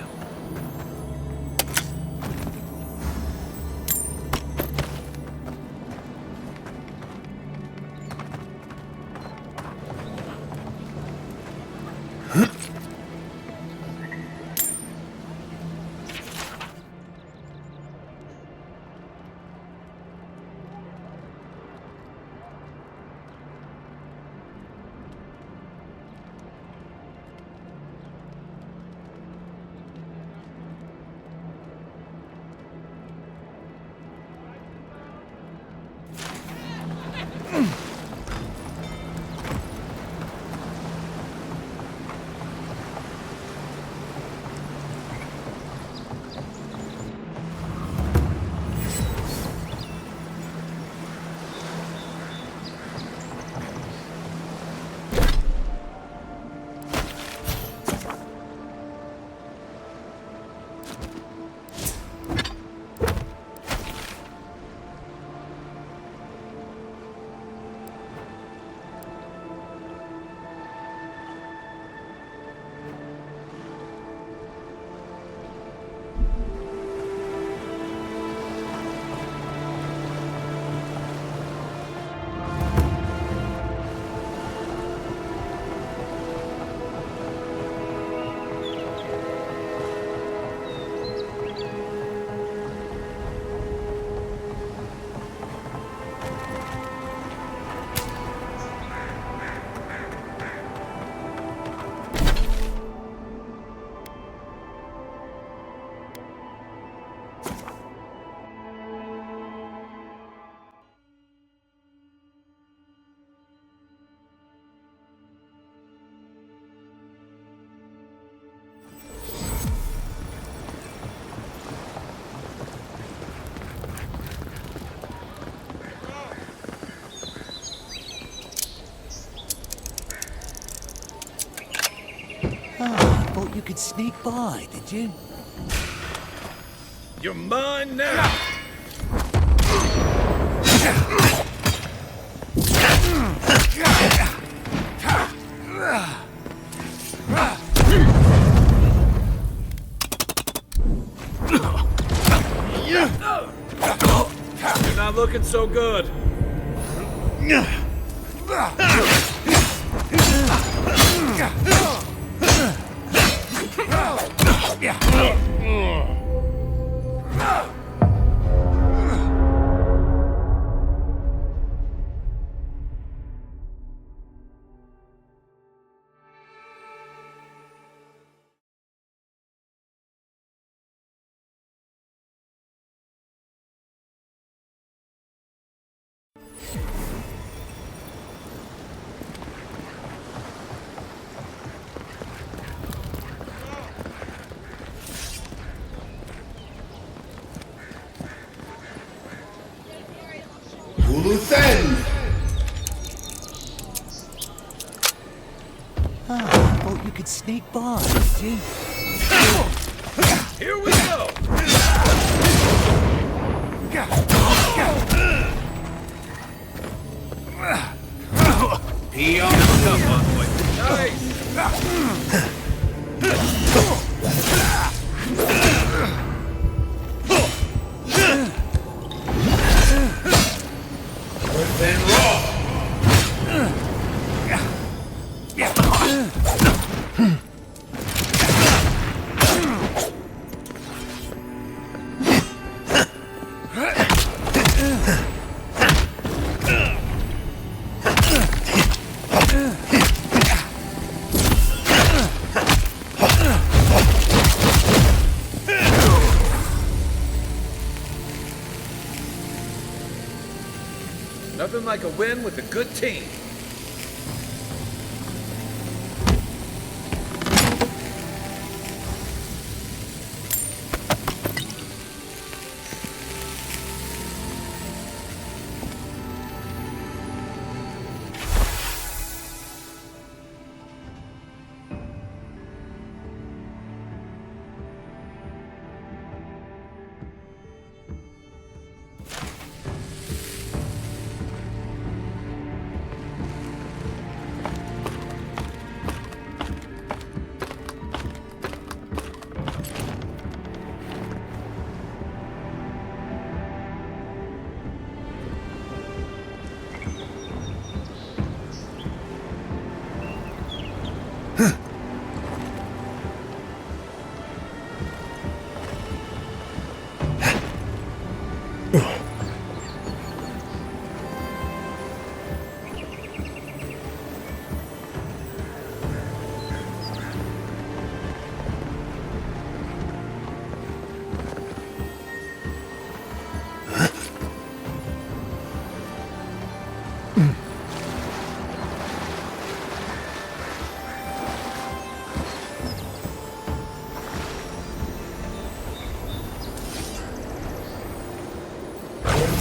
you could sneak by, did you? You're mine now! You're not looking so good. I thought you could sneak by, did you? Here we go! Pee on the cup, Envoy. Nice! Then raw! Nothing like a win with a good team.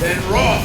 Then raw!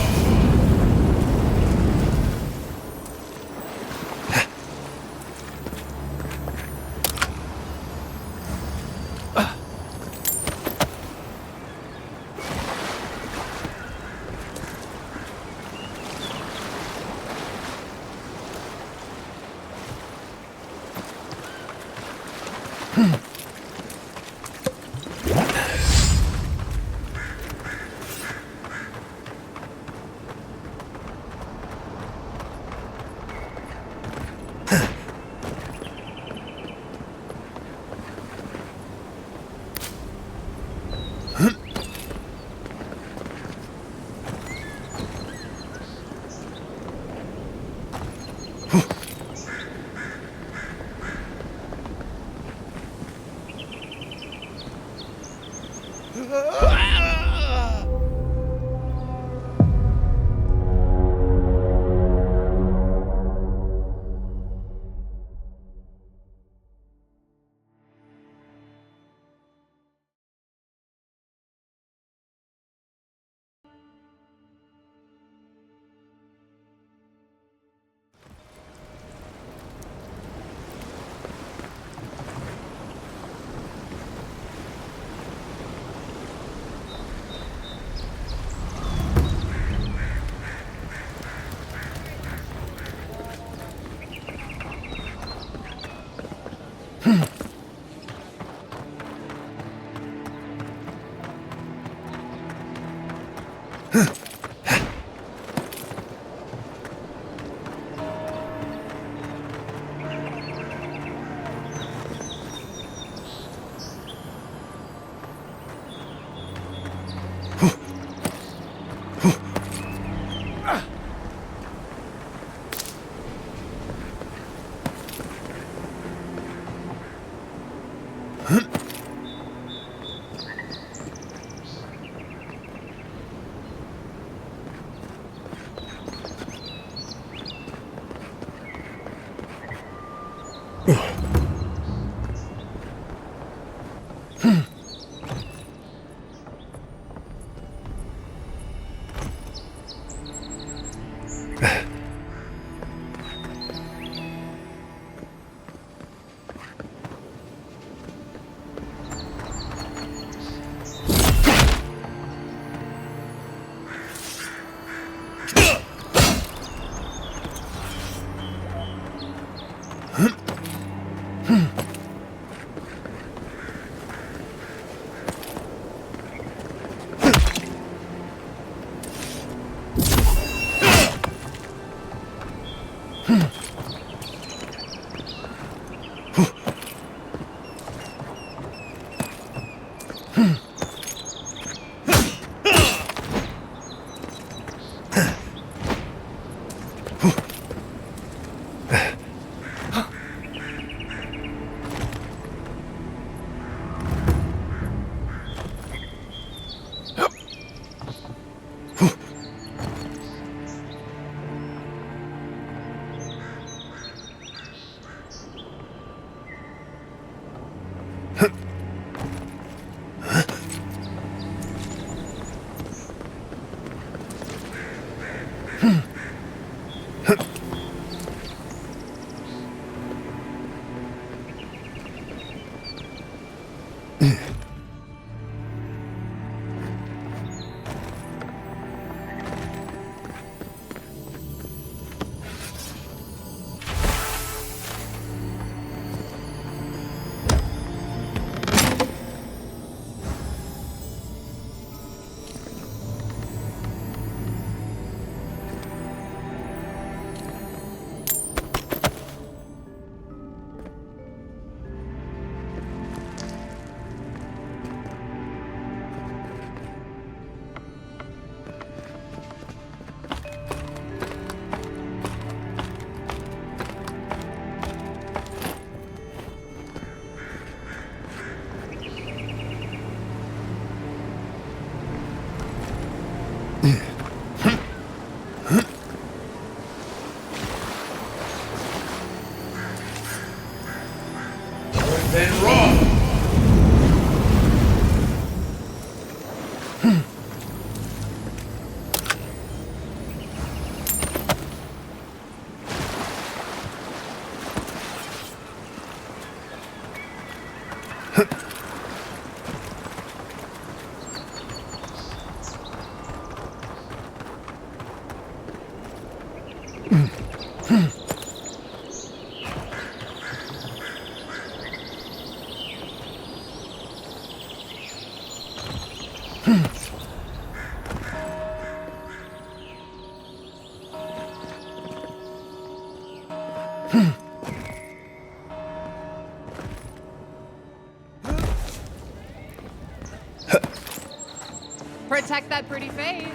Protect that pretty face.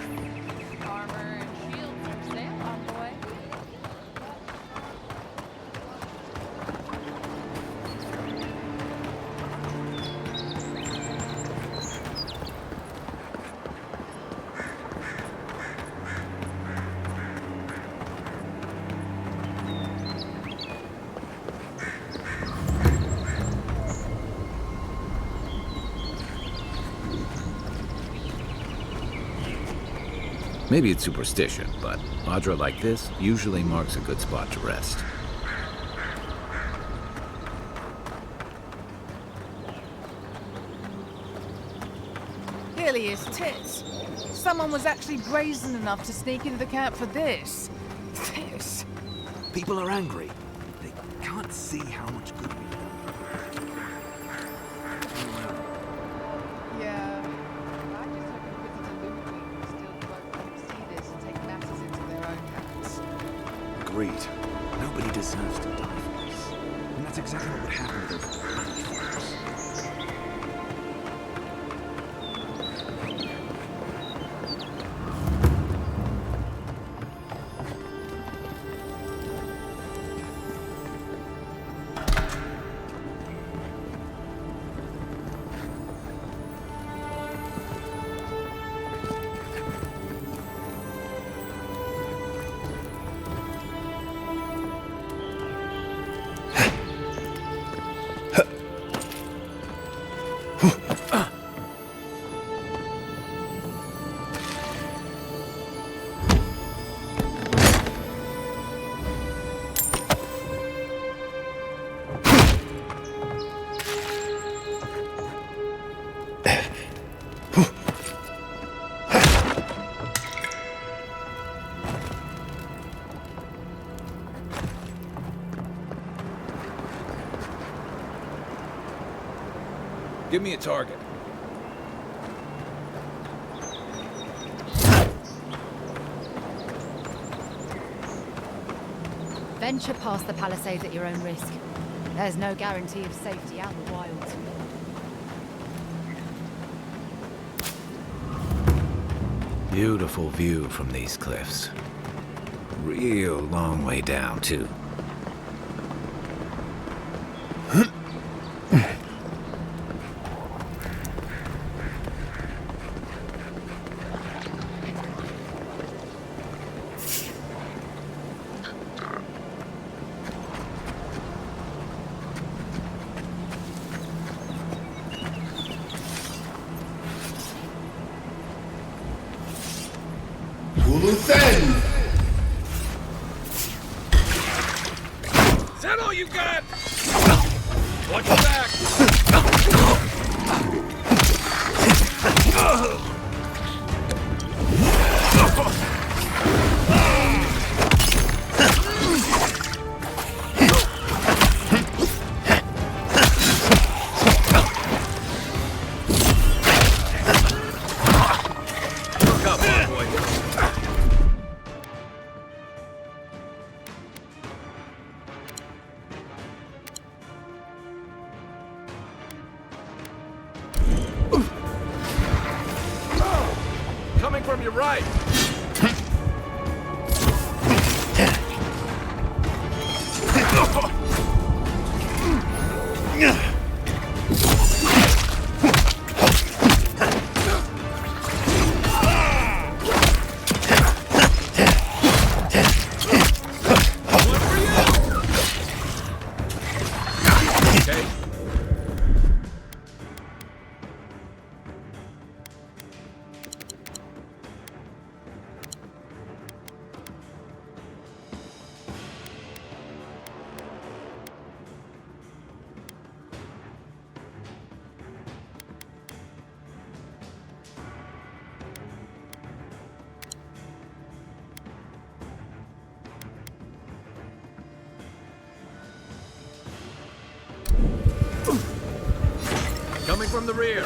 Armor and shields for sale, envoy. Maybe it's superstition, but Audra like this usually marks a good spot to rest. Really is tits. Someone was actually brazen enough to sneak into the camp for this. This. People are angry. They can't see how much good we do. Yeah. I just hope the Inquisitor Ludwig still won't see this and take matters into their own hands. Agreed. Nobody deserves to die for this. And that's exactly what would happen to those bloody fuckers. Give me a target. Venture past the palisades at your own risk. There's no guarantee of safety out in the wilds. Beautiful view from these cliffs. Real long way down, too. Is that all you got? Watch your back! Look up, boy. Coming from your right. Okay. Coming from the rear.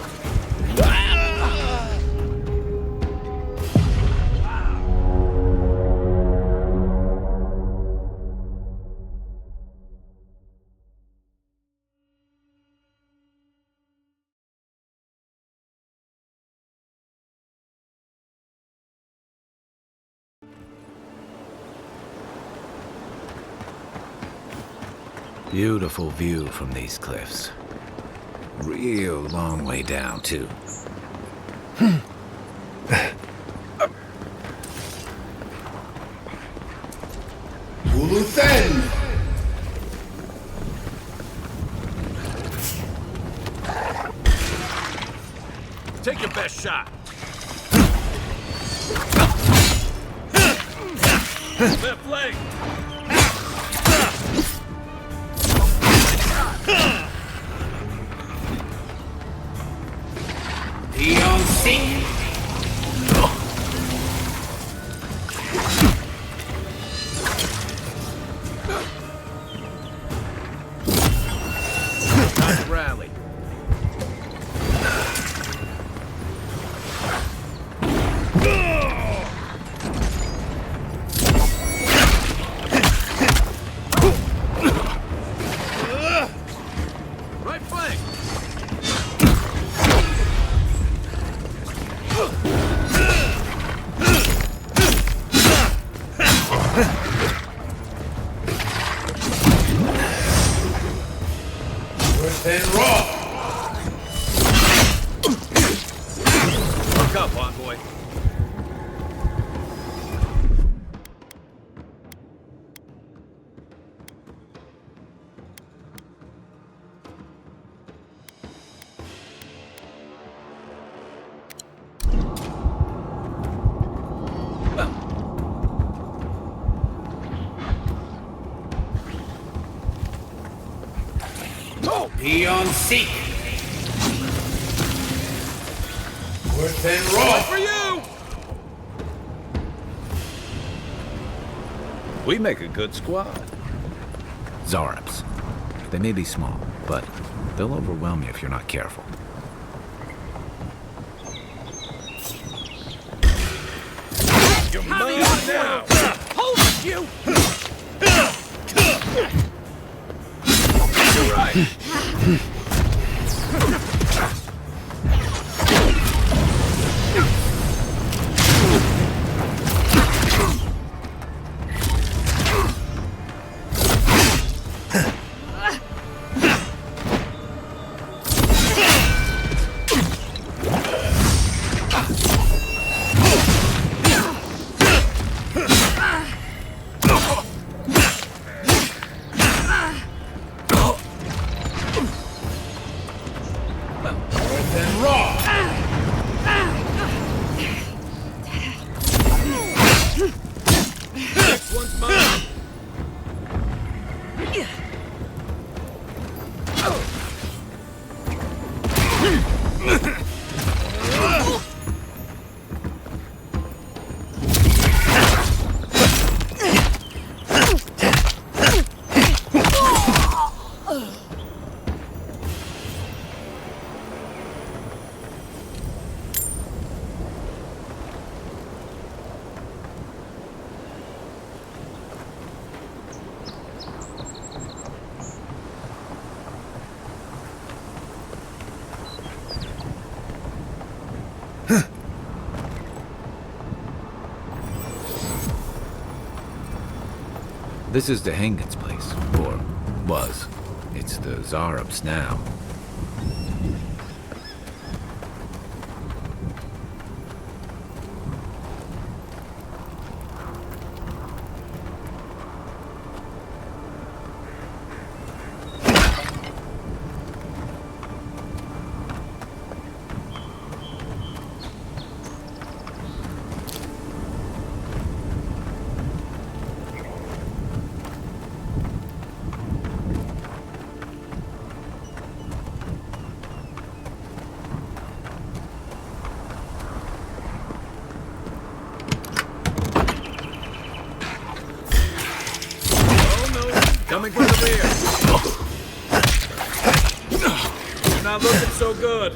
Beautiful view from these cliffs. Real long way down, too. Take your best shot. Left leg. Time to rally. Right flank. Look up, envoy. Be on seek. Worth and raw. For you! We make a good squad. Zarps. They may be small, but they'll overwhelm you if you're not careful. Coming on now! Hold it, you! You're right! This is the Hengen's place, or was. It's the Zarub's now. Coming from the rear. You're not looking so good.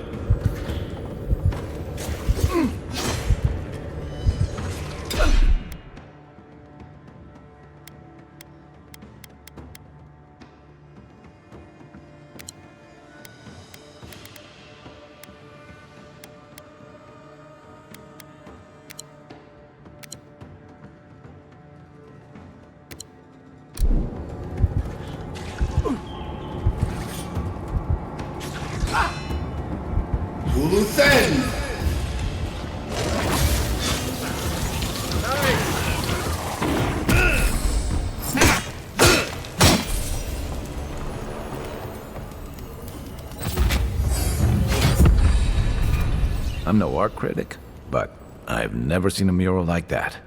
I'm no art critic, but I've never seen a mural like that.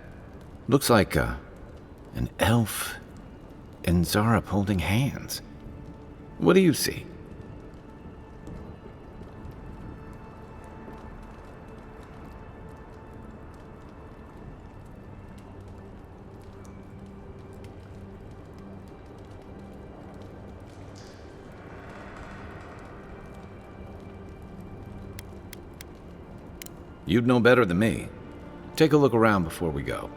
Looks like an elf and Zarub holding hands. What do you see? You'd know better than me. Take a look around before we go.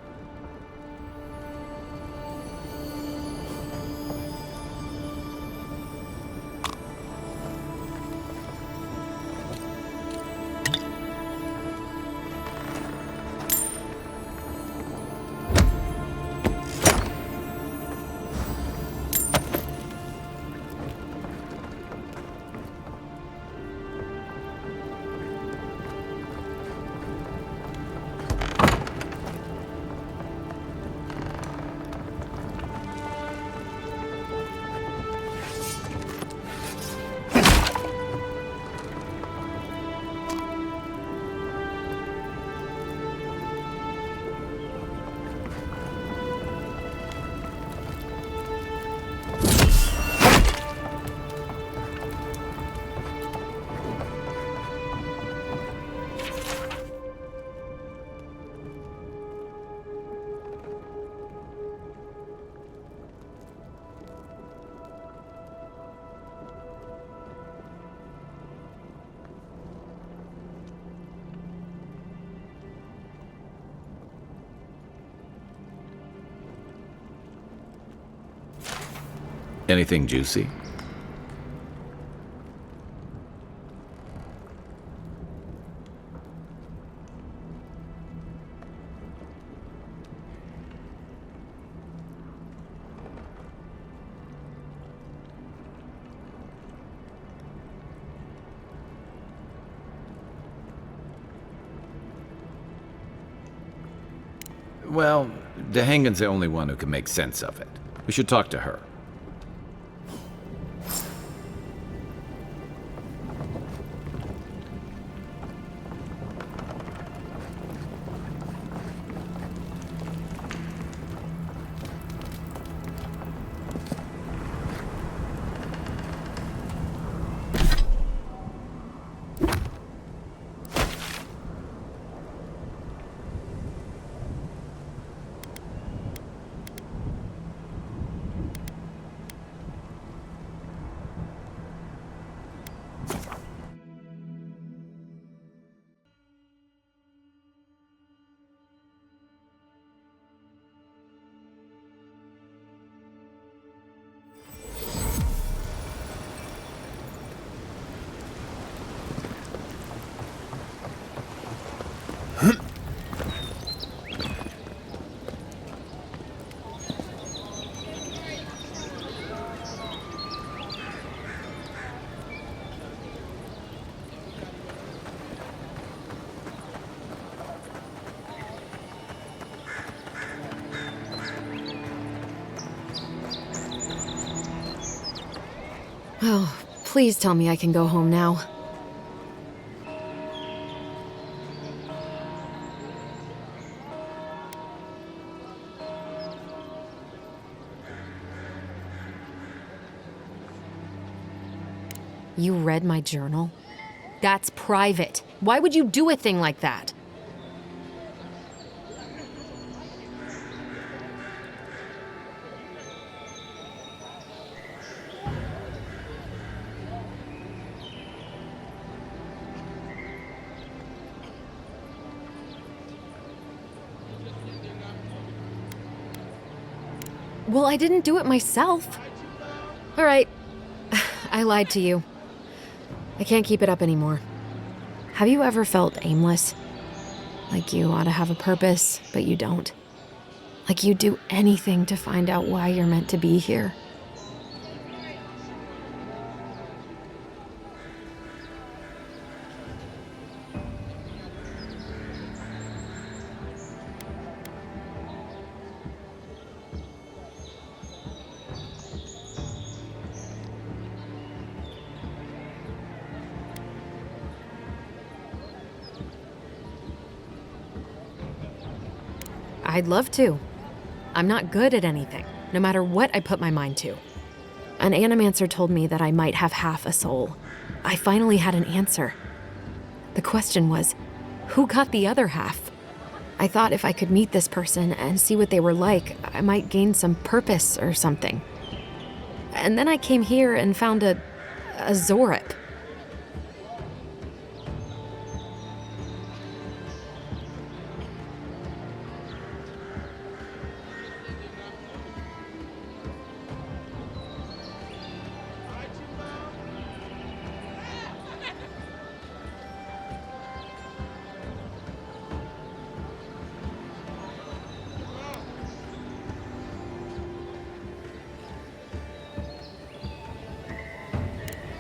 Anything juicy? Well, Dahangan's the only one who can make sense of it. We should talk to her. Oh, please tell me I can go home now. You read my journal? That's private. Why would you do a thing like that? Well, I didn't do it myself. All right. I lied to you. I can't keep it up anymore. Have you ever felt aimless? Like you ought to have a purpose, but you don't? Like you'd do anything to find out why you're meant to be here? I'd love to. I'm not good at anything, no matter what I put my mind to. An animancer told me that I might have half a soul. I finally had an answer. The question was, who got the other half? I thought if I could meet this person and see what they were like, I might gain some purpose or something. And then I came here and found a Zorip.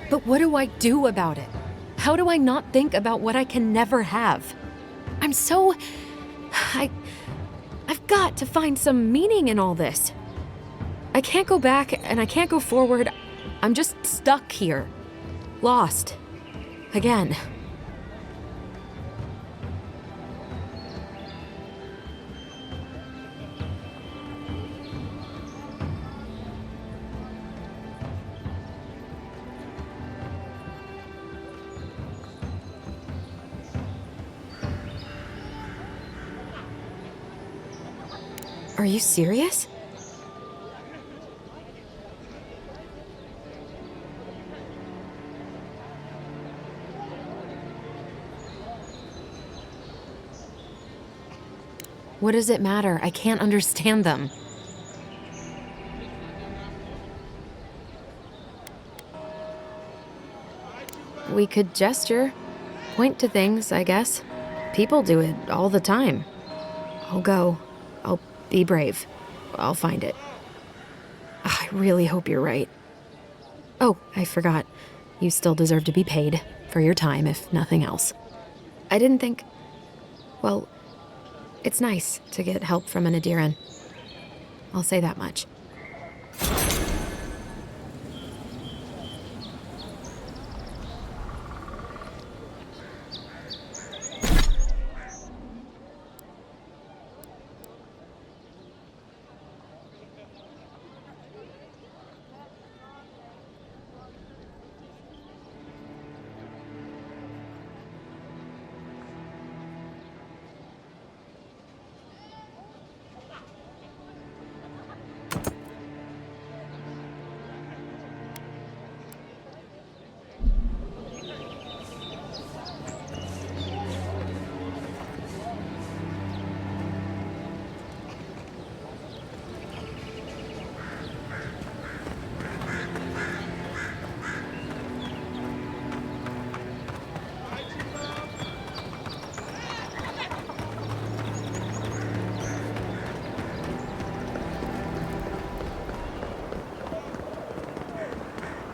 But what do I do about it? How do I not think about what I can never have? I'm so... I've got to find some meaning in all this. I can't go back and I can't go forward. I'm just stuck here. Lost. Again. Are you serious? What does it matter? I can't understand them. we could gesture. Point to things, I guess. People do it all the time. I'll go. I'll be brave. I'll find it. I really hope you're right. Oh, I forgot. You still deserve to be paid for your time, if nothing else. I didn't think... Well, it's nice to get help from an Adiran. I'll say that much.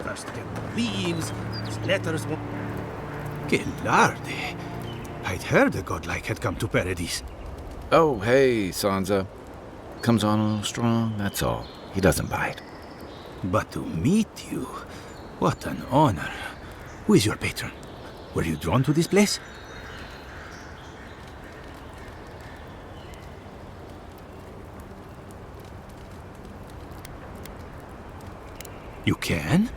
First get the leaves, his letters won't... Gelarde! I'd heard the godlike had come to Paradise. Oh, hey, Sansa. Comes on a little strong, that's all. He doesn't bite. But to meet you, what an honor. Who is your patron? Were you drawn to this place? You can?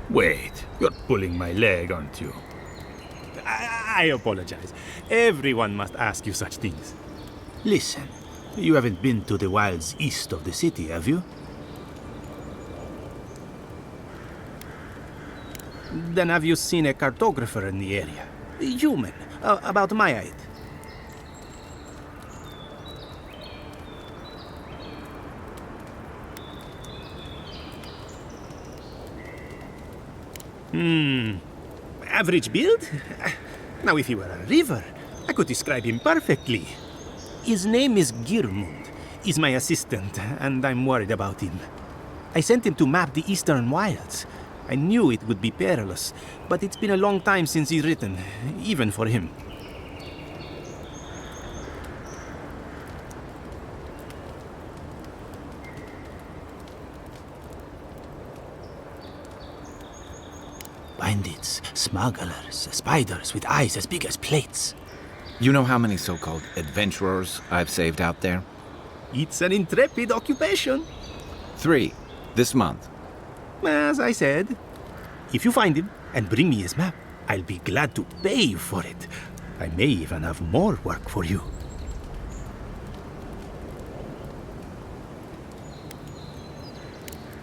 Wait, you're pulling my leg, aren't you? I apologize. Everyone must ask you such things. Listen, you haven't been to the wilds east of the city, have you? Then have you seen a cartographer in the area? A human, about my height. Average build? Now, if he were a river, I could describe him perfectly. His name is Girmund. He's my assistant, and I'm worried about him. I sent him to map the eastern wilds. I knew it would be perilous, but it's been a long time since he's written, even for him. Bandits, smugglers, spiders with eyes as big as plates. You know how many so-called adventurers I've saved out there? It's an intrepid occupation. 3, this month. As I said, if you find him and bring me his map, I'll be glad to pay you for it. I may even have more work for you.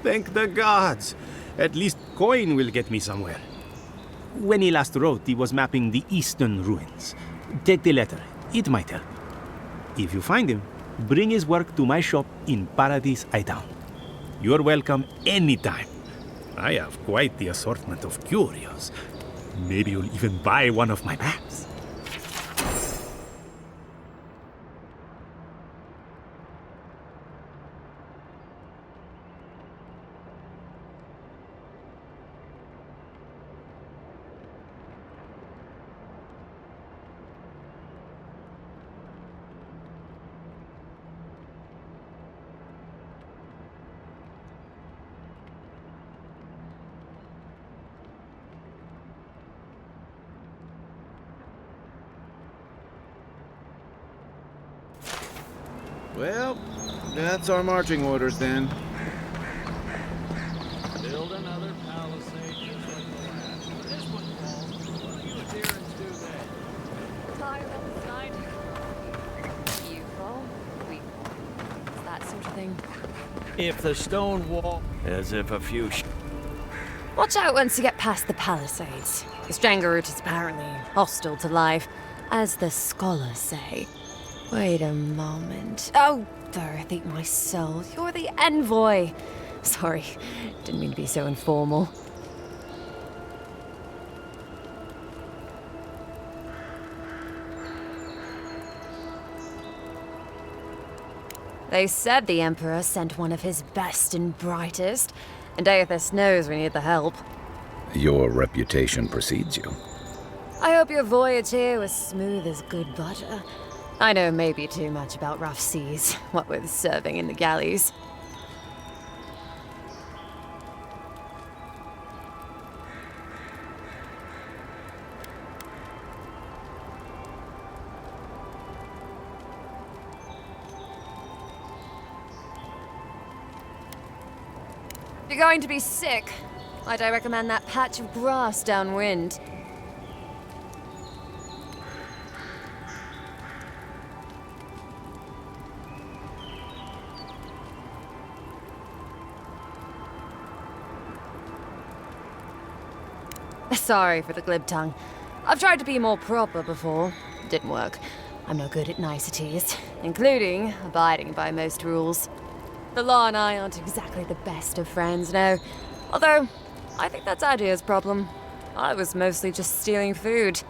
Thank the gods! At least coin will get me somewhere. When he last wrote, he was mapping the eastern ruins. Take the letter. It might help. If you find him, bring his work to my shop in Paradise Town. You're welcome anytime. I have quite the assortment of curios. Maybe you'll even buy one of my maps. Well, that's our marching orders then. Build another palisade just like the last. This one falls. What do you Adirans do then? Tile on the side. You fall, we fall. It's that sort of thing. If the stone wall... As if a few... Watch out once you get past the palisades. The Stranger route is apparently hostile to life, as the scholars say. Wait a moment. Oh, Darth, eat my soul. You're the envoy. Sorry, didn't mean to be so informal. They said the Emperor sent one of his best and brightest, and Aethys knows we need the help. Your reputation precedes you. I hope your voyage here was smooth as good butter. I know maybe too much about rough seas, what with serving in the galleys. If you're going to be sick, I'd recommend that patch of grass downwind. Sorry for the glib tongue. I've tried to be more proper before. Didn't work. I'm no good at niceties, including abiding by most rules. The law and I aren't exactly the best of friends, no. Although, I think that's Adia's problem. I was mostly just stealing food.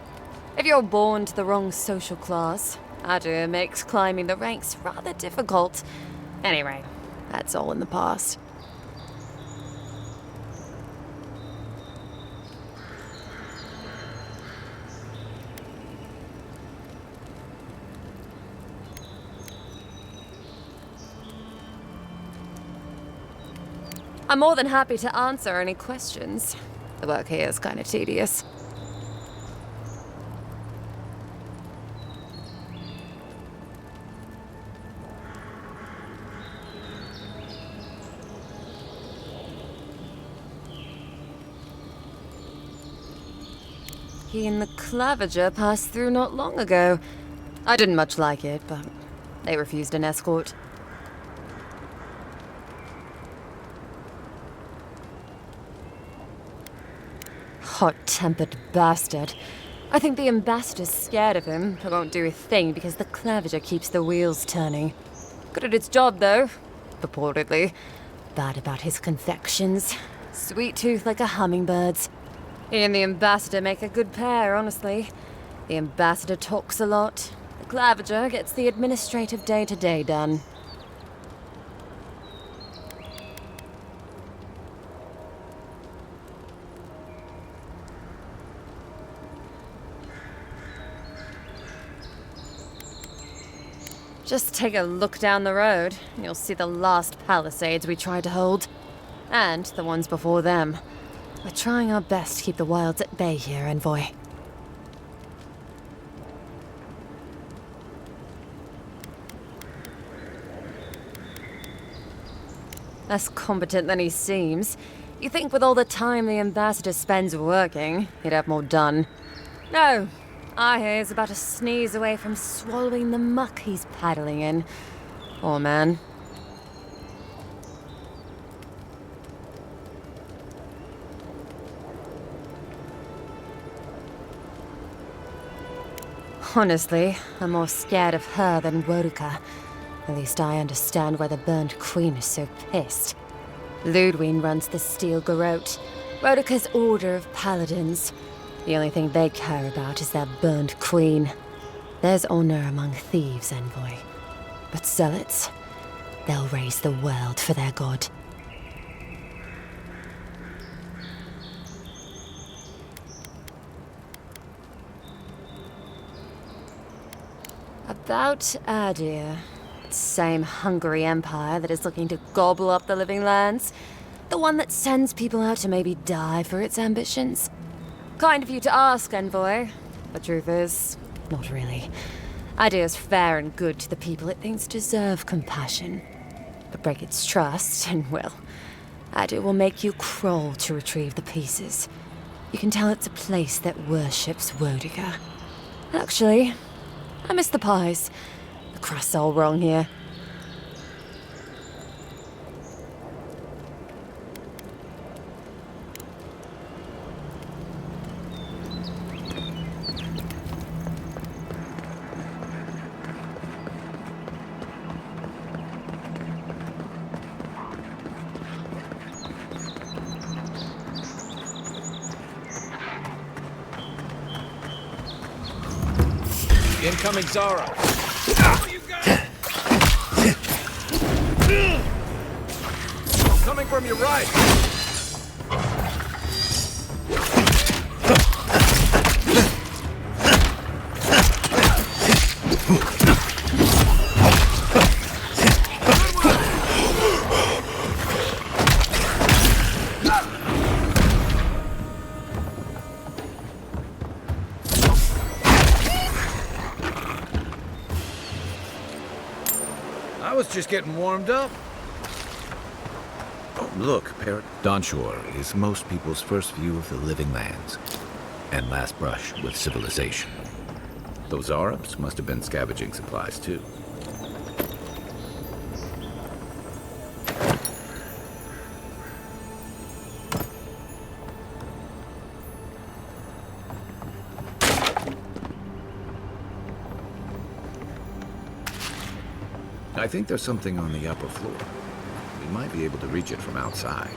If you're born to the wrong social class, Adia makes climbing the ranks rather difficult. Anyway, that's all in the past. I'm more than happy to answer any questions. The work here is kind of tedious. He and the Clavager passed through not long ago. I didn't much like it, but they refused an escort. Hot-tempered bastard. I think the ambassador's scared of him, but won't do a thing because the Clavager keeps the wheels turning. Good at its job, though. Purportedly. Bad about his confections. Sweet tooth like a hummingbird's. He and the ambassador make a good pair, honestly. The ambassador talks a lot. The Clavager gets the administrative day-to-day done. Just take a look down the road, and you'll see the last palisades we tried to hold. And the ones before them. We're trying our best to keep the wilds at bay here, Envoy. Less competent than he seems. You think with all the time the ambassador spends working, he'd have more done. No. I hear he's about a sneeze away from swallowing the muck he's paddling in. Poor man. Honestly, I'm more scared of her than Woduka. At least I understand why the Burned Queen is so pissed. Ludwig runs the Steel Garrote, Woduka's order of paladins. The only thing they care about is their Burned Queen. There's honor among thieves, Envoy. But zealots, they'll raise the world for their god. About Adir. Same hungry empire that is looking to gobble up the living lands. The one that sends people out to maybe die for its ambitions. Kind of you to ask, Envoy. The truth is, not really. Adir's fair and good to the people it thinks deserve compassion. But break its trust, and well, Adir will make you crawl to retrieve the pieces. You can tell it's a place that worships Woduka. Actually, I miss the pies. The crust's all wrong here. Incoming Zara. Coming from your right! I was just getting warmed up. Oh, look, Parrot. Dawnshore is most people's first view of the living lands, and last brush with civilization. Those Arabs must have been scavenging supplies, too. I think there's something on the upper floor. We might be able to reach it from outside.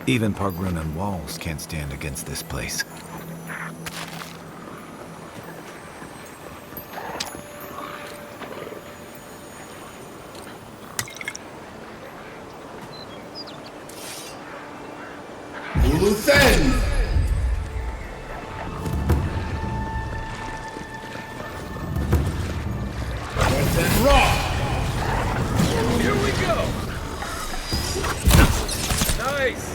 Even Pargrunan walls can't stand against this place. Luthen! Luthen Raw! Here we go! Nice!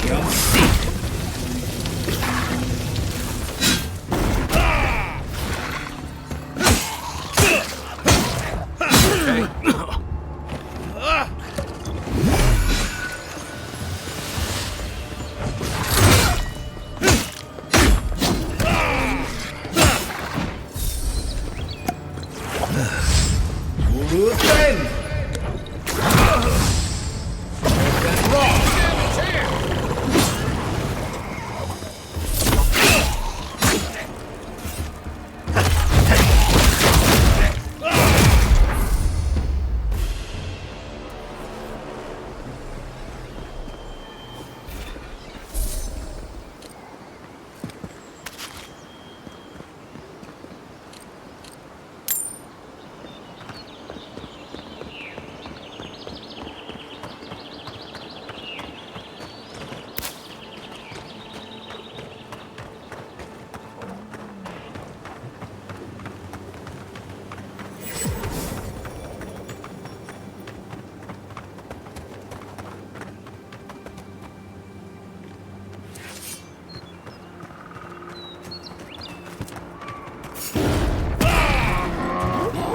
You'll see!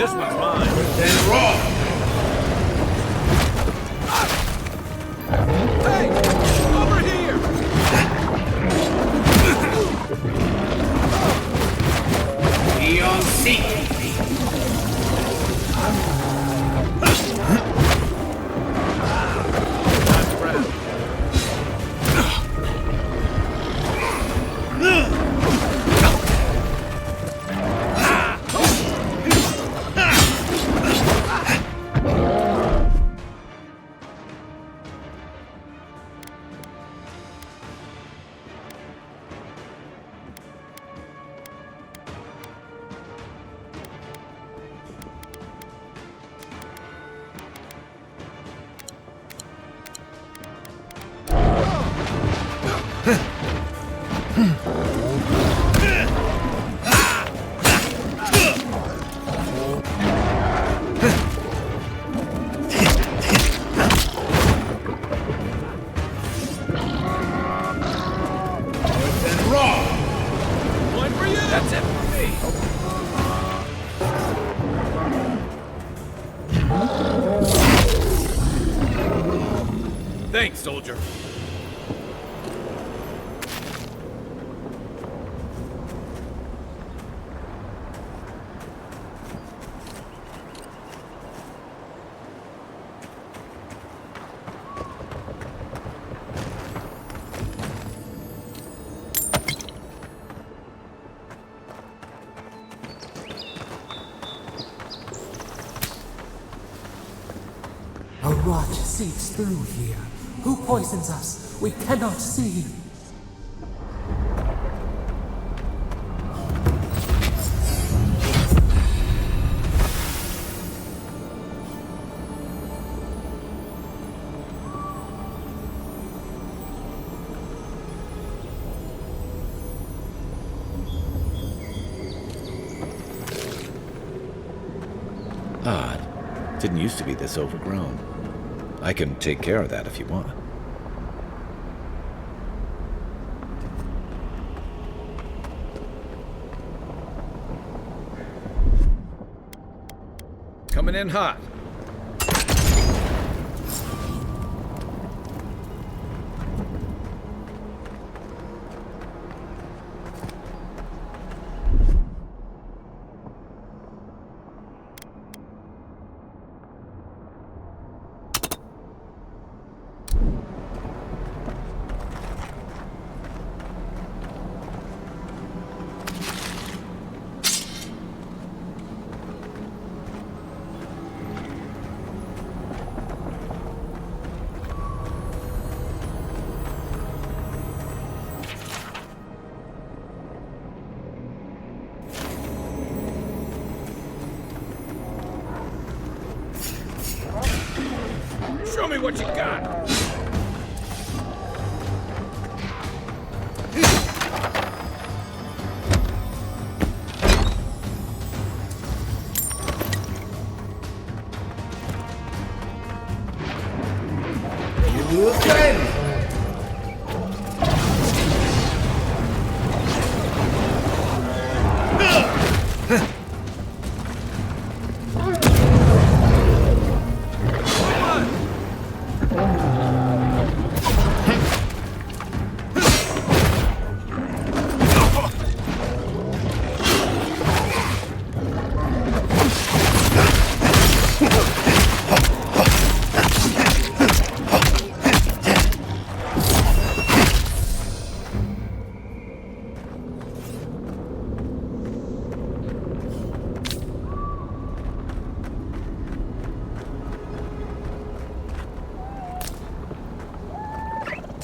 This one's mine. Then run! Hey! Over here! Be on seat! That's it for me. Thanks, soldier. A rot seeps through here. Who poisons us? We cannot see. Odd. Didn't used to be this overgrown. I can take care of that if you want. Coming in hot. Show me what you got.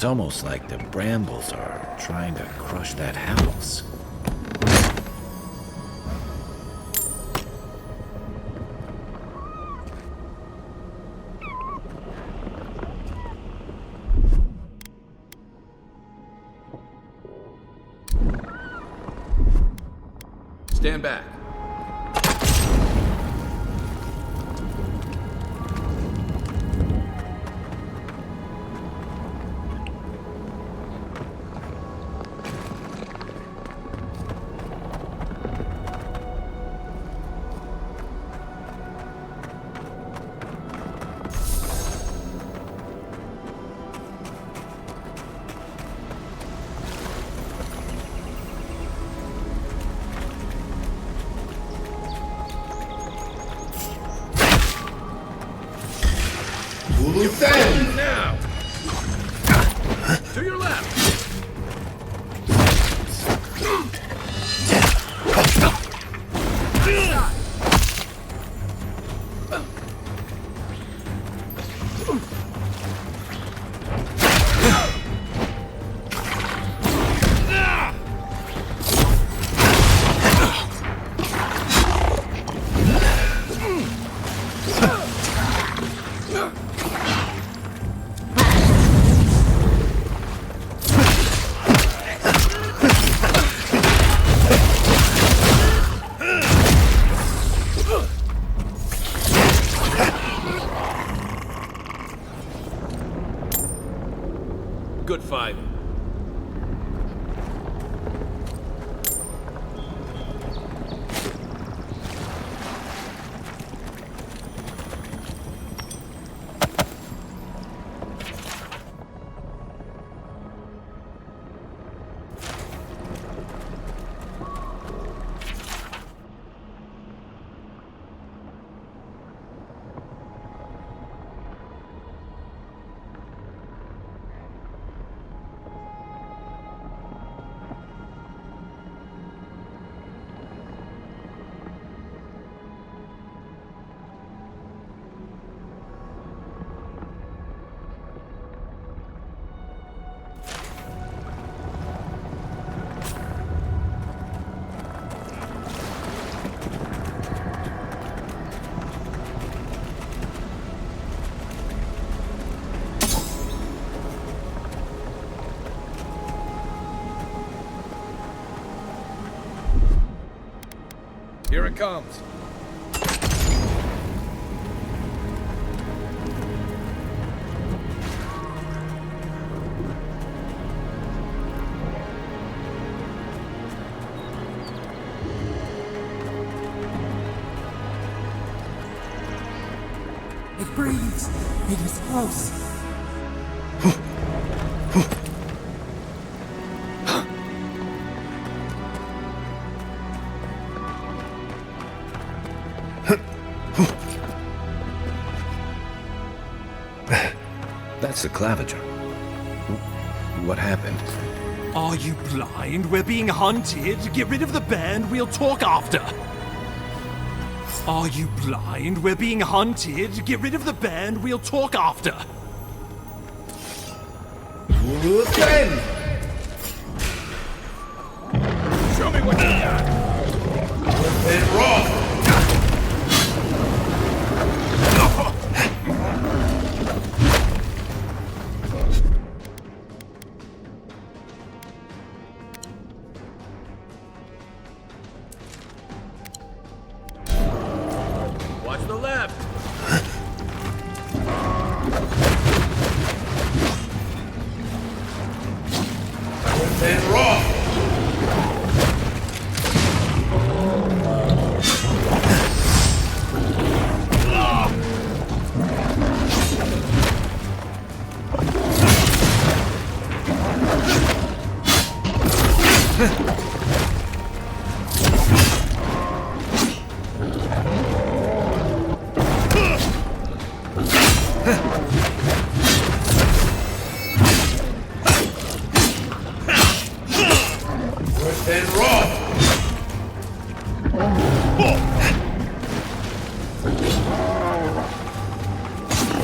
It's almost like the brambles are trying to crush that house. Stand back. Defend! Now! To your left! Good fight. Here it comes. It breathes. It is close. That's the claviger. What happened? Are you blind? We're being hunted. Get rid of the band, we'll talk after. Are you blind? We're being hunted. Get rid of the band, we'll talk after. Defend! Show me what you got! And raw! Watch the left! And raw! And raw!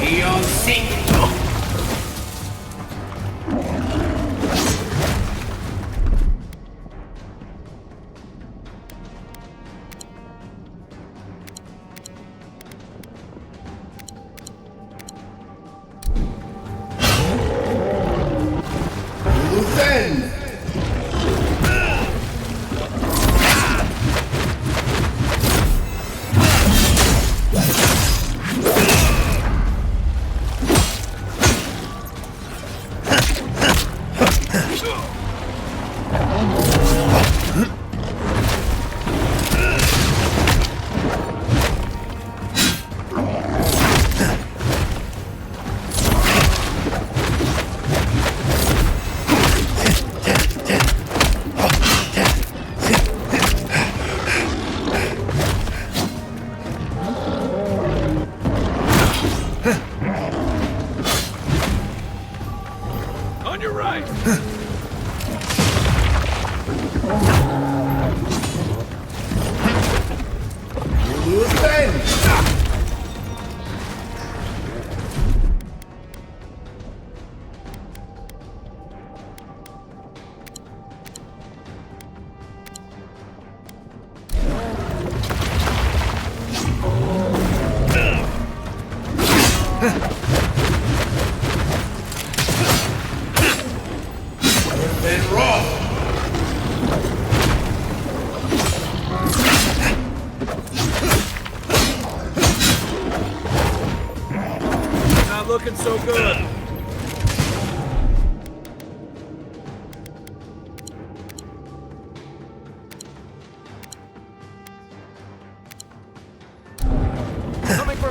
Eon sink! Defend!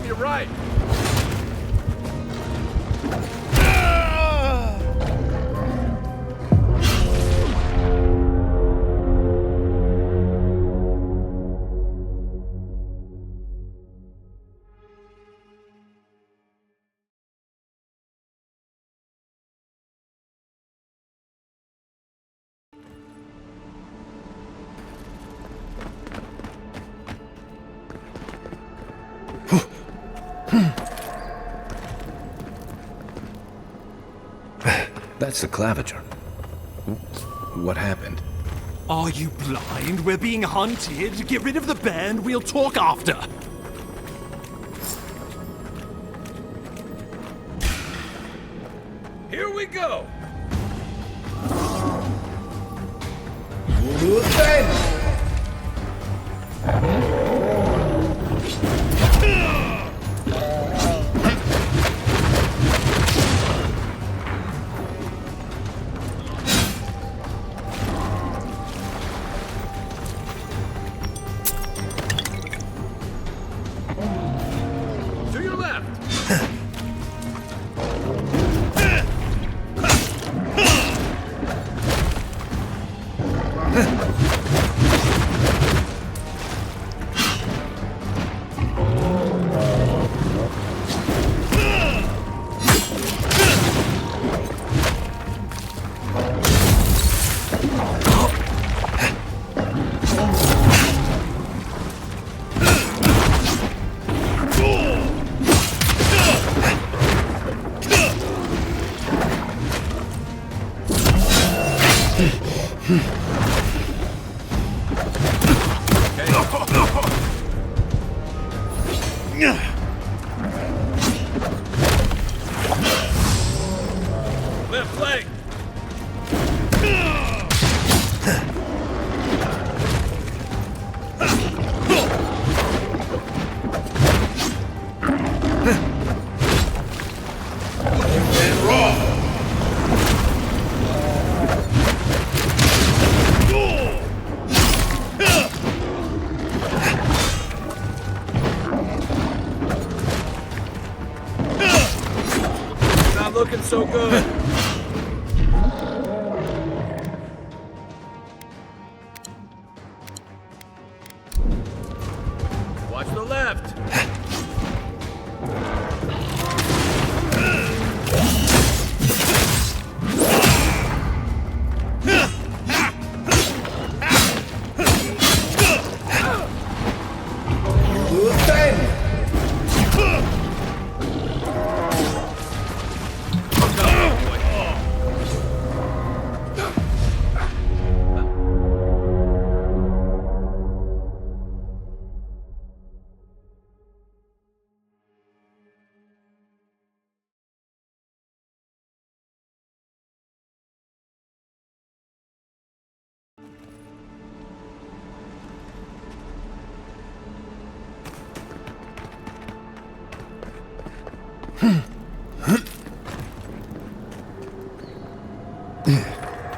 from your right. That's the claviger. What happened? Are you blind? We're being hunted. Get rid of the band. We'll talk after. Here we go. To your left. Left leg. Not looking so good. Watch the left.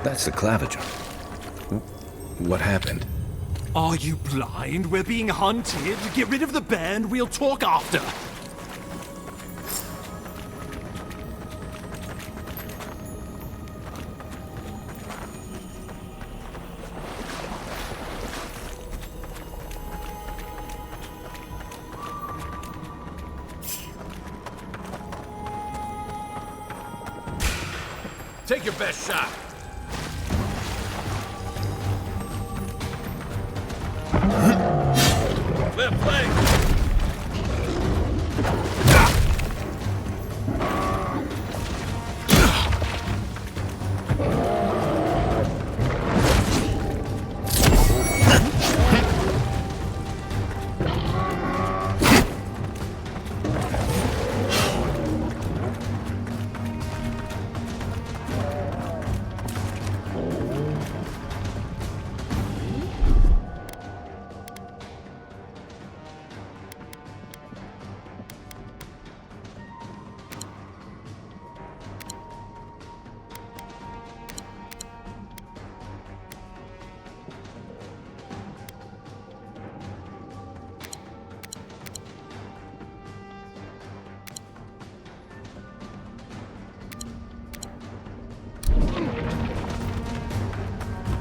That's the claviger. What happened? Are you blind? We're being hunted. Get rid of the band. We'll talk after. Take your best shot. Left leg.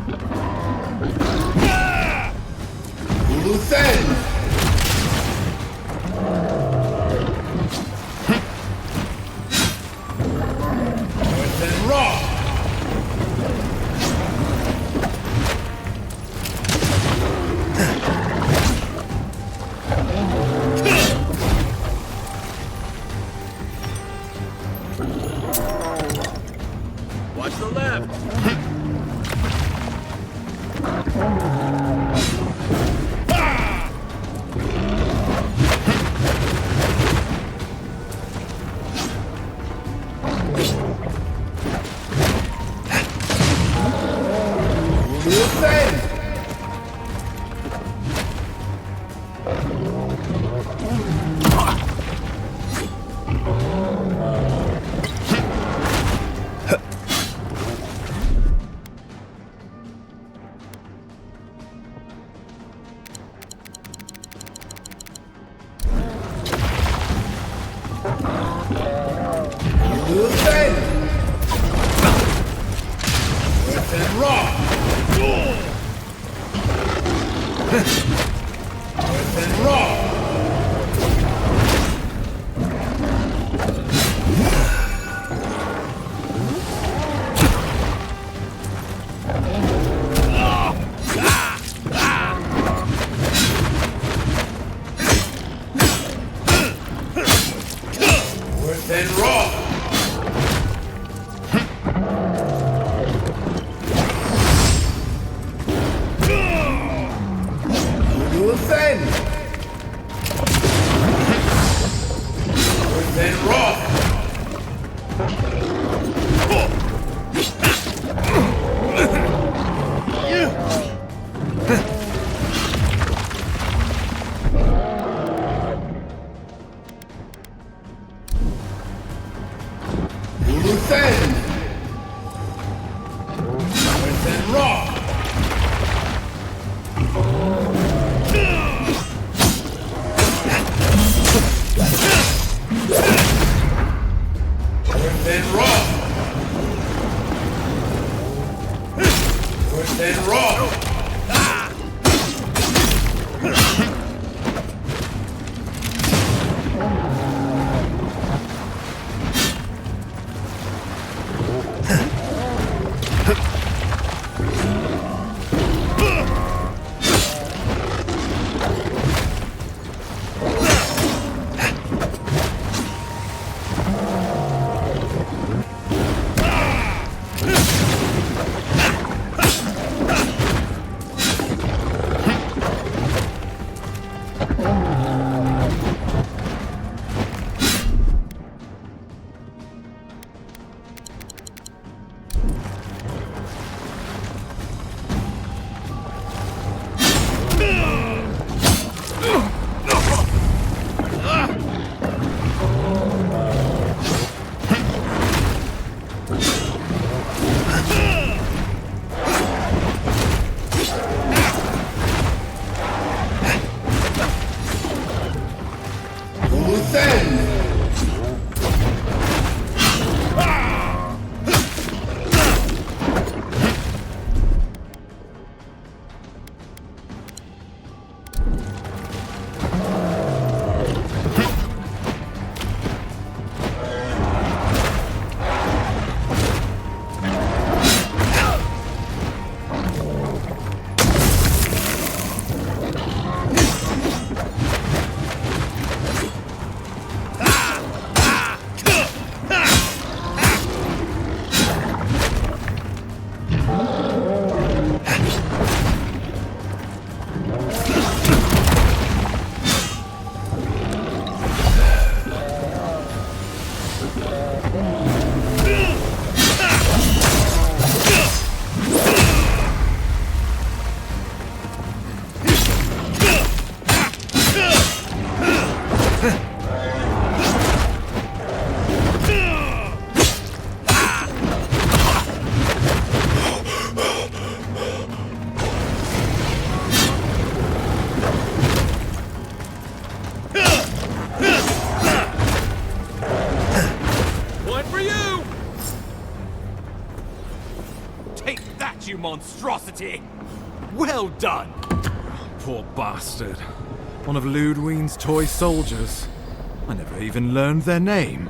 Loose end! North and rock! Watch the left! Loose end! Loose end! North and rock! North and rock! North and rock! Loose end! North and rock! Loose end! North and rock! North and rock! North and rock! monstrosity! Well done! Poor bastard. One of Ludwine's toy soldiers. I never even learned their name.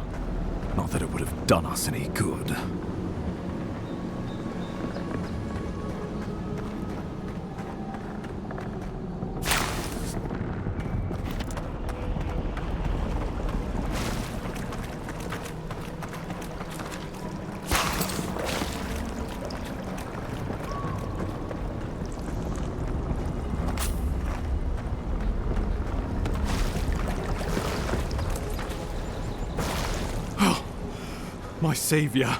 Not that it would have done us any good. My savior.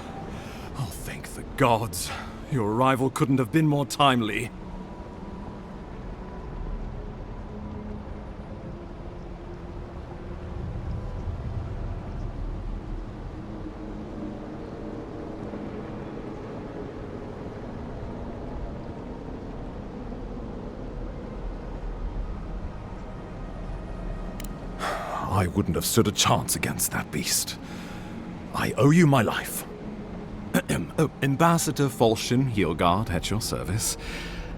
Oh, thank the gods. Your arrival couldn't have been more timely. I wouldn't have stood a chance against that beast. I owe you my life. Ambassador Falchion Heelguard at your service.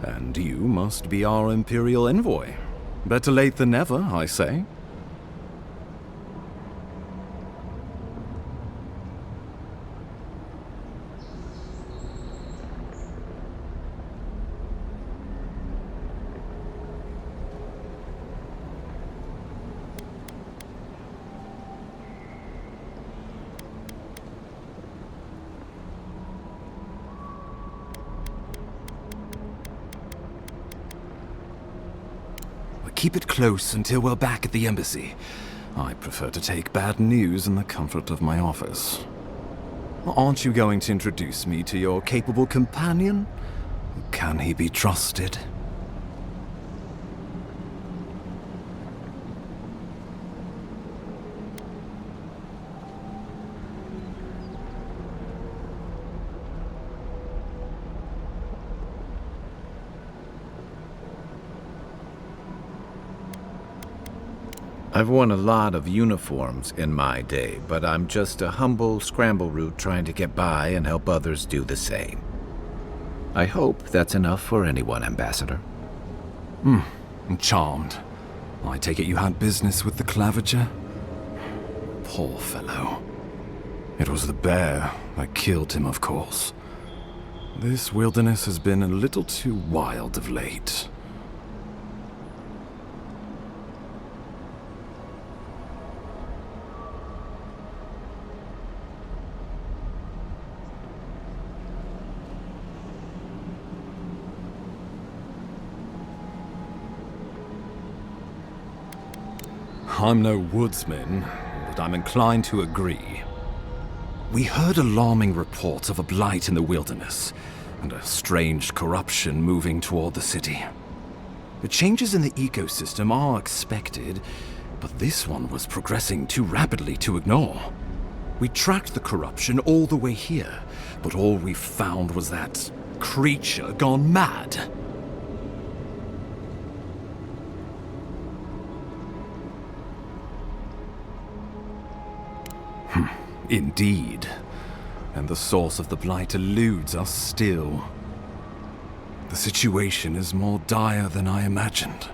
And you must be our Imperial envoy. Better late than never, I say. Keep it close until we're back at the embassy. I prefer to take bad news in the comfort of my office. Aren't you going to introduce me to your capable companion? Can he be trusted? I've worn a lot of uniforms in my day, but I'm just a humble scramble root trying to get by and help others do the same. I hope that's enough for anyone, Ambassador. I'm charmed. I take it you had business with the Claviger? Poor fellow. It was the bear that killed him, of course. This wilderness has been a little too wild of late. I'm no woodsman, but I'm inclined to agree. We heard alarming reports of a blight in the wilderness, and a strange corruption moving toward the city. The changes in the ecosystem are expected, but this one was progressing too rapidly to ignore. We tracked the corruption all the way here, but all we found was that creature gone mad. Indeed. And the source of the blight eludes us still. The situation is more dire than I imagined.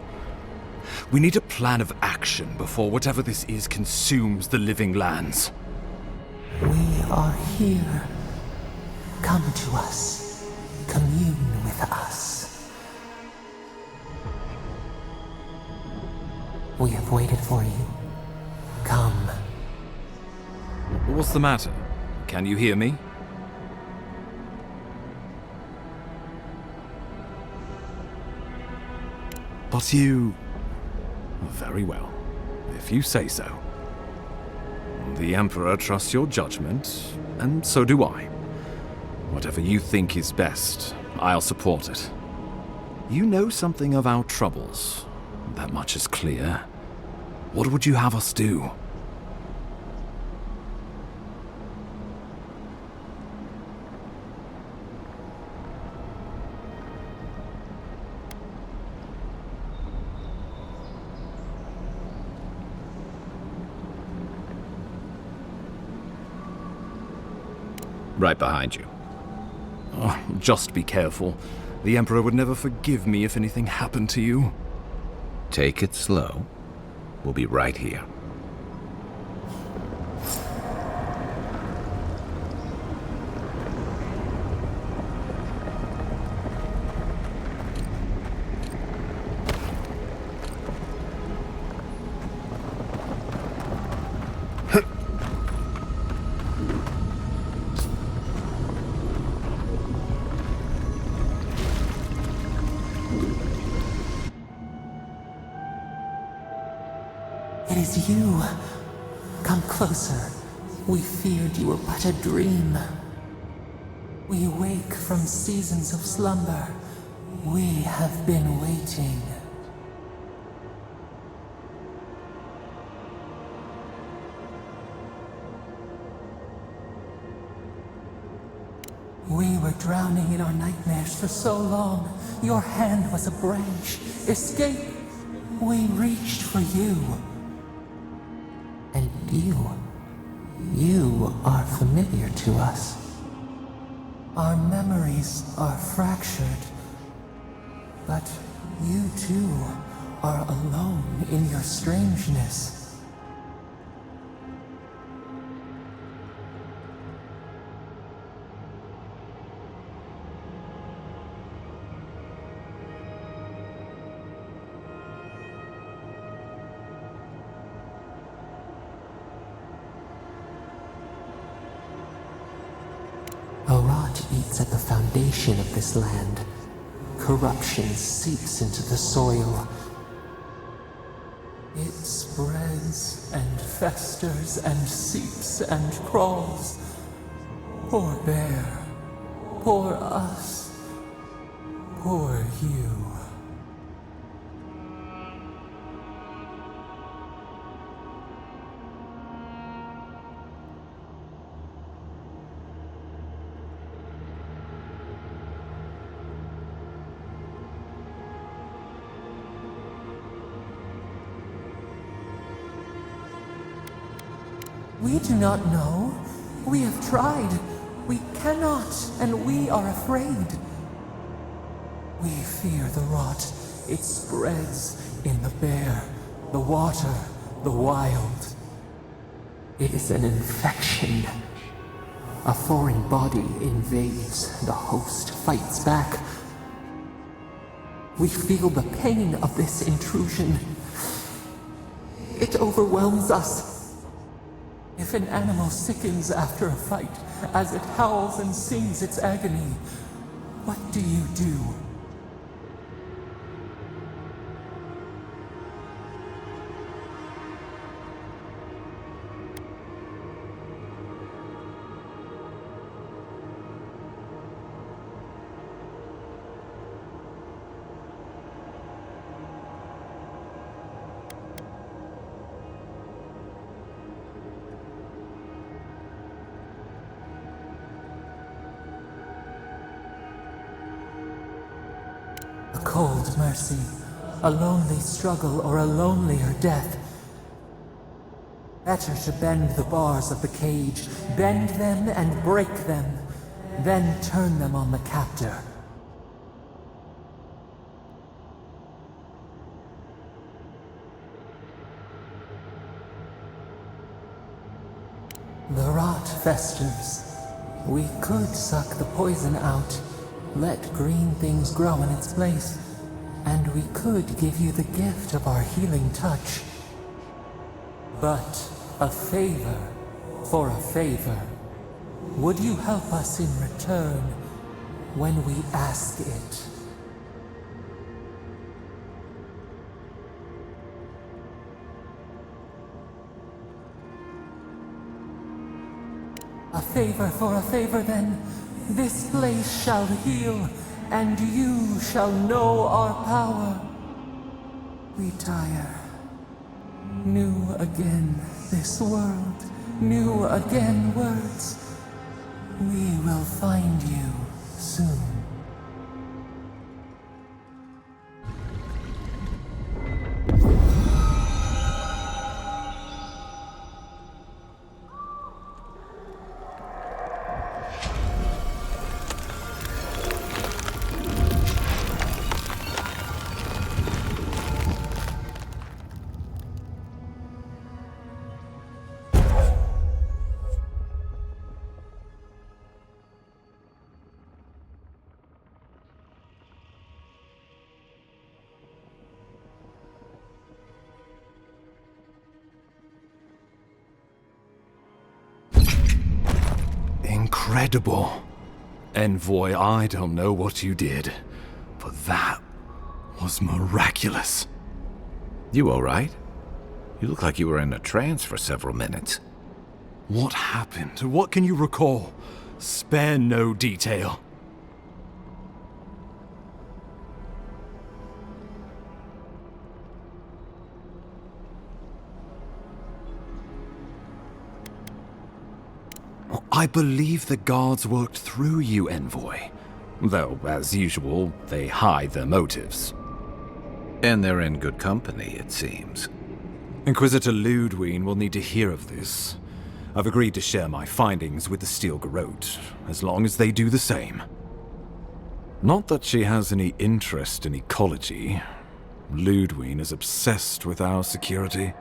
We need a plan of action before whatever this is consumes the living lands. We are here. Come to us. Commune with us. We have waited for you. Come. What's the matter? Can you hear me? But you... Very well, if you say so. The Emperor trusts your judgment, and so do I. Whatever you think is best, I'll support it. You know something of our troubles. That much is clear. What would you have us do? Right behind you. Oh, just be careful. The Emperor would never forgive me if anything happened to you. Take it slow. We'll be right here. It is you. Come closer. We feared you were but a dream. We wake from seasons of slumber. We have been waiting. We were drowning in our nightmares for so long. Your hand was a branch. Escape! We reached for you. And you are familiar to us. Our memories are fractured. But you too are alone in your strangeness. A rot eats at the foundation of this land. Corruption seeps into the soil. It spreads and festers and seeps and crawls. Poor bear. Poor us. Poor you. We do not know. We have tried. We cannot, and we are afraid. We fear the rot. It spreads in the bear, the water, the wild. It is an infection. A foreign body invades. The host fights back. We feel the pain of this intrusion. It overwhelms us. If an animal sickens after a fight, as it howls and sings its agony, what do you do? A cold mercy, a lonely struggle, or a lonelier death. Better to bend the bars of the cage, bend them and break them, then turn them on the captor. The rot festers. We could suck the poison out, let green things grow in its place, and we could give you the gift of our healing touch. But a favor for a favor. Would you help us in return when we ask it? A favor for a favor, then. This place shall heal, and you shall know our power. We tire. New again this world, new again words. We will find you soon. incredible. Envoy, I don't know what you did, but that was miraculous. You all right? You look like you were in a trance for several minutes. What happened? What can you recall? Spare no detail. I believe the guards worked through you, Envoy. Though, as usual, they hide their motives. And they're in good company, it seems. Inquisitor Ludwig will need to hear of this. I've agreed to share my findings with the Steel Garrote, as long as they do the same. Not that she has any interest in ecology. Ludwig is obsessed with our security,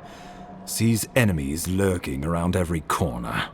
sees enemies lurking around every corner.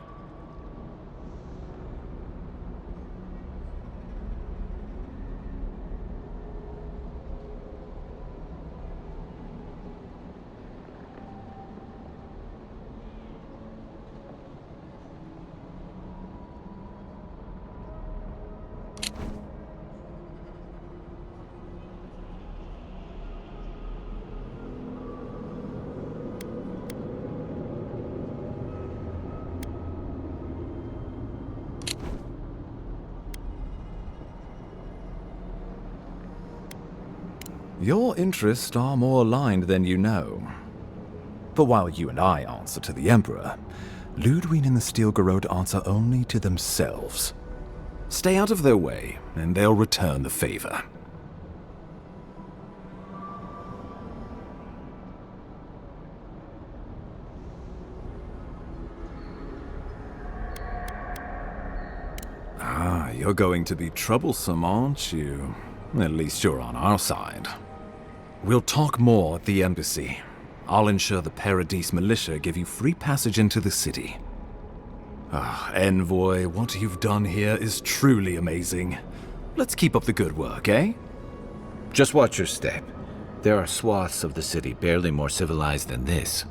Your interests are more aligned than you know. But while you and I answer to the Emperor, Ludwig and the Steel Garrote answer only to themselves. Stay out of their way, and they'll return the favor. Ah, you're going to be troublesome, aren't you? At least you're on our side. We'll talk more at the embassy. I'll ensure the Paradise militia give you free passage into the city. Ah, Envoy, what you've done here is truly amazing. Let's keep up the good work, eh? Just watch your step. There are swaths of the city barely more civilized than this.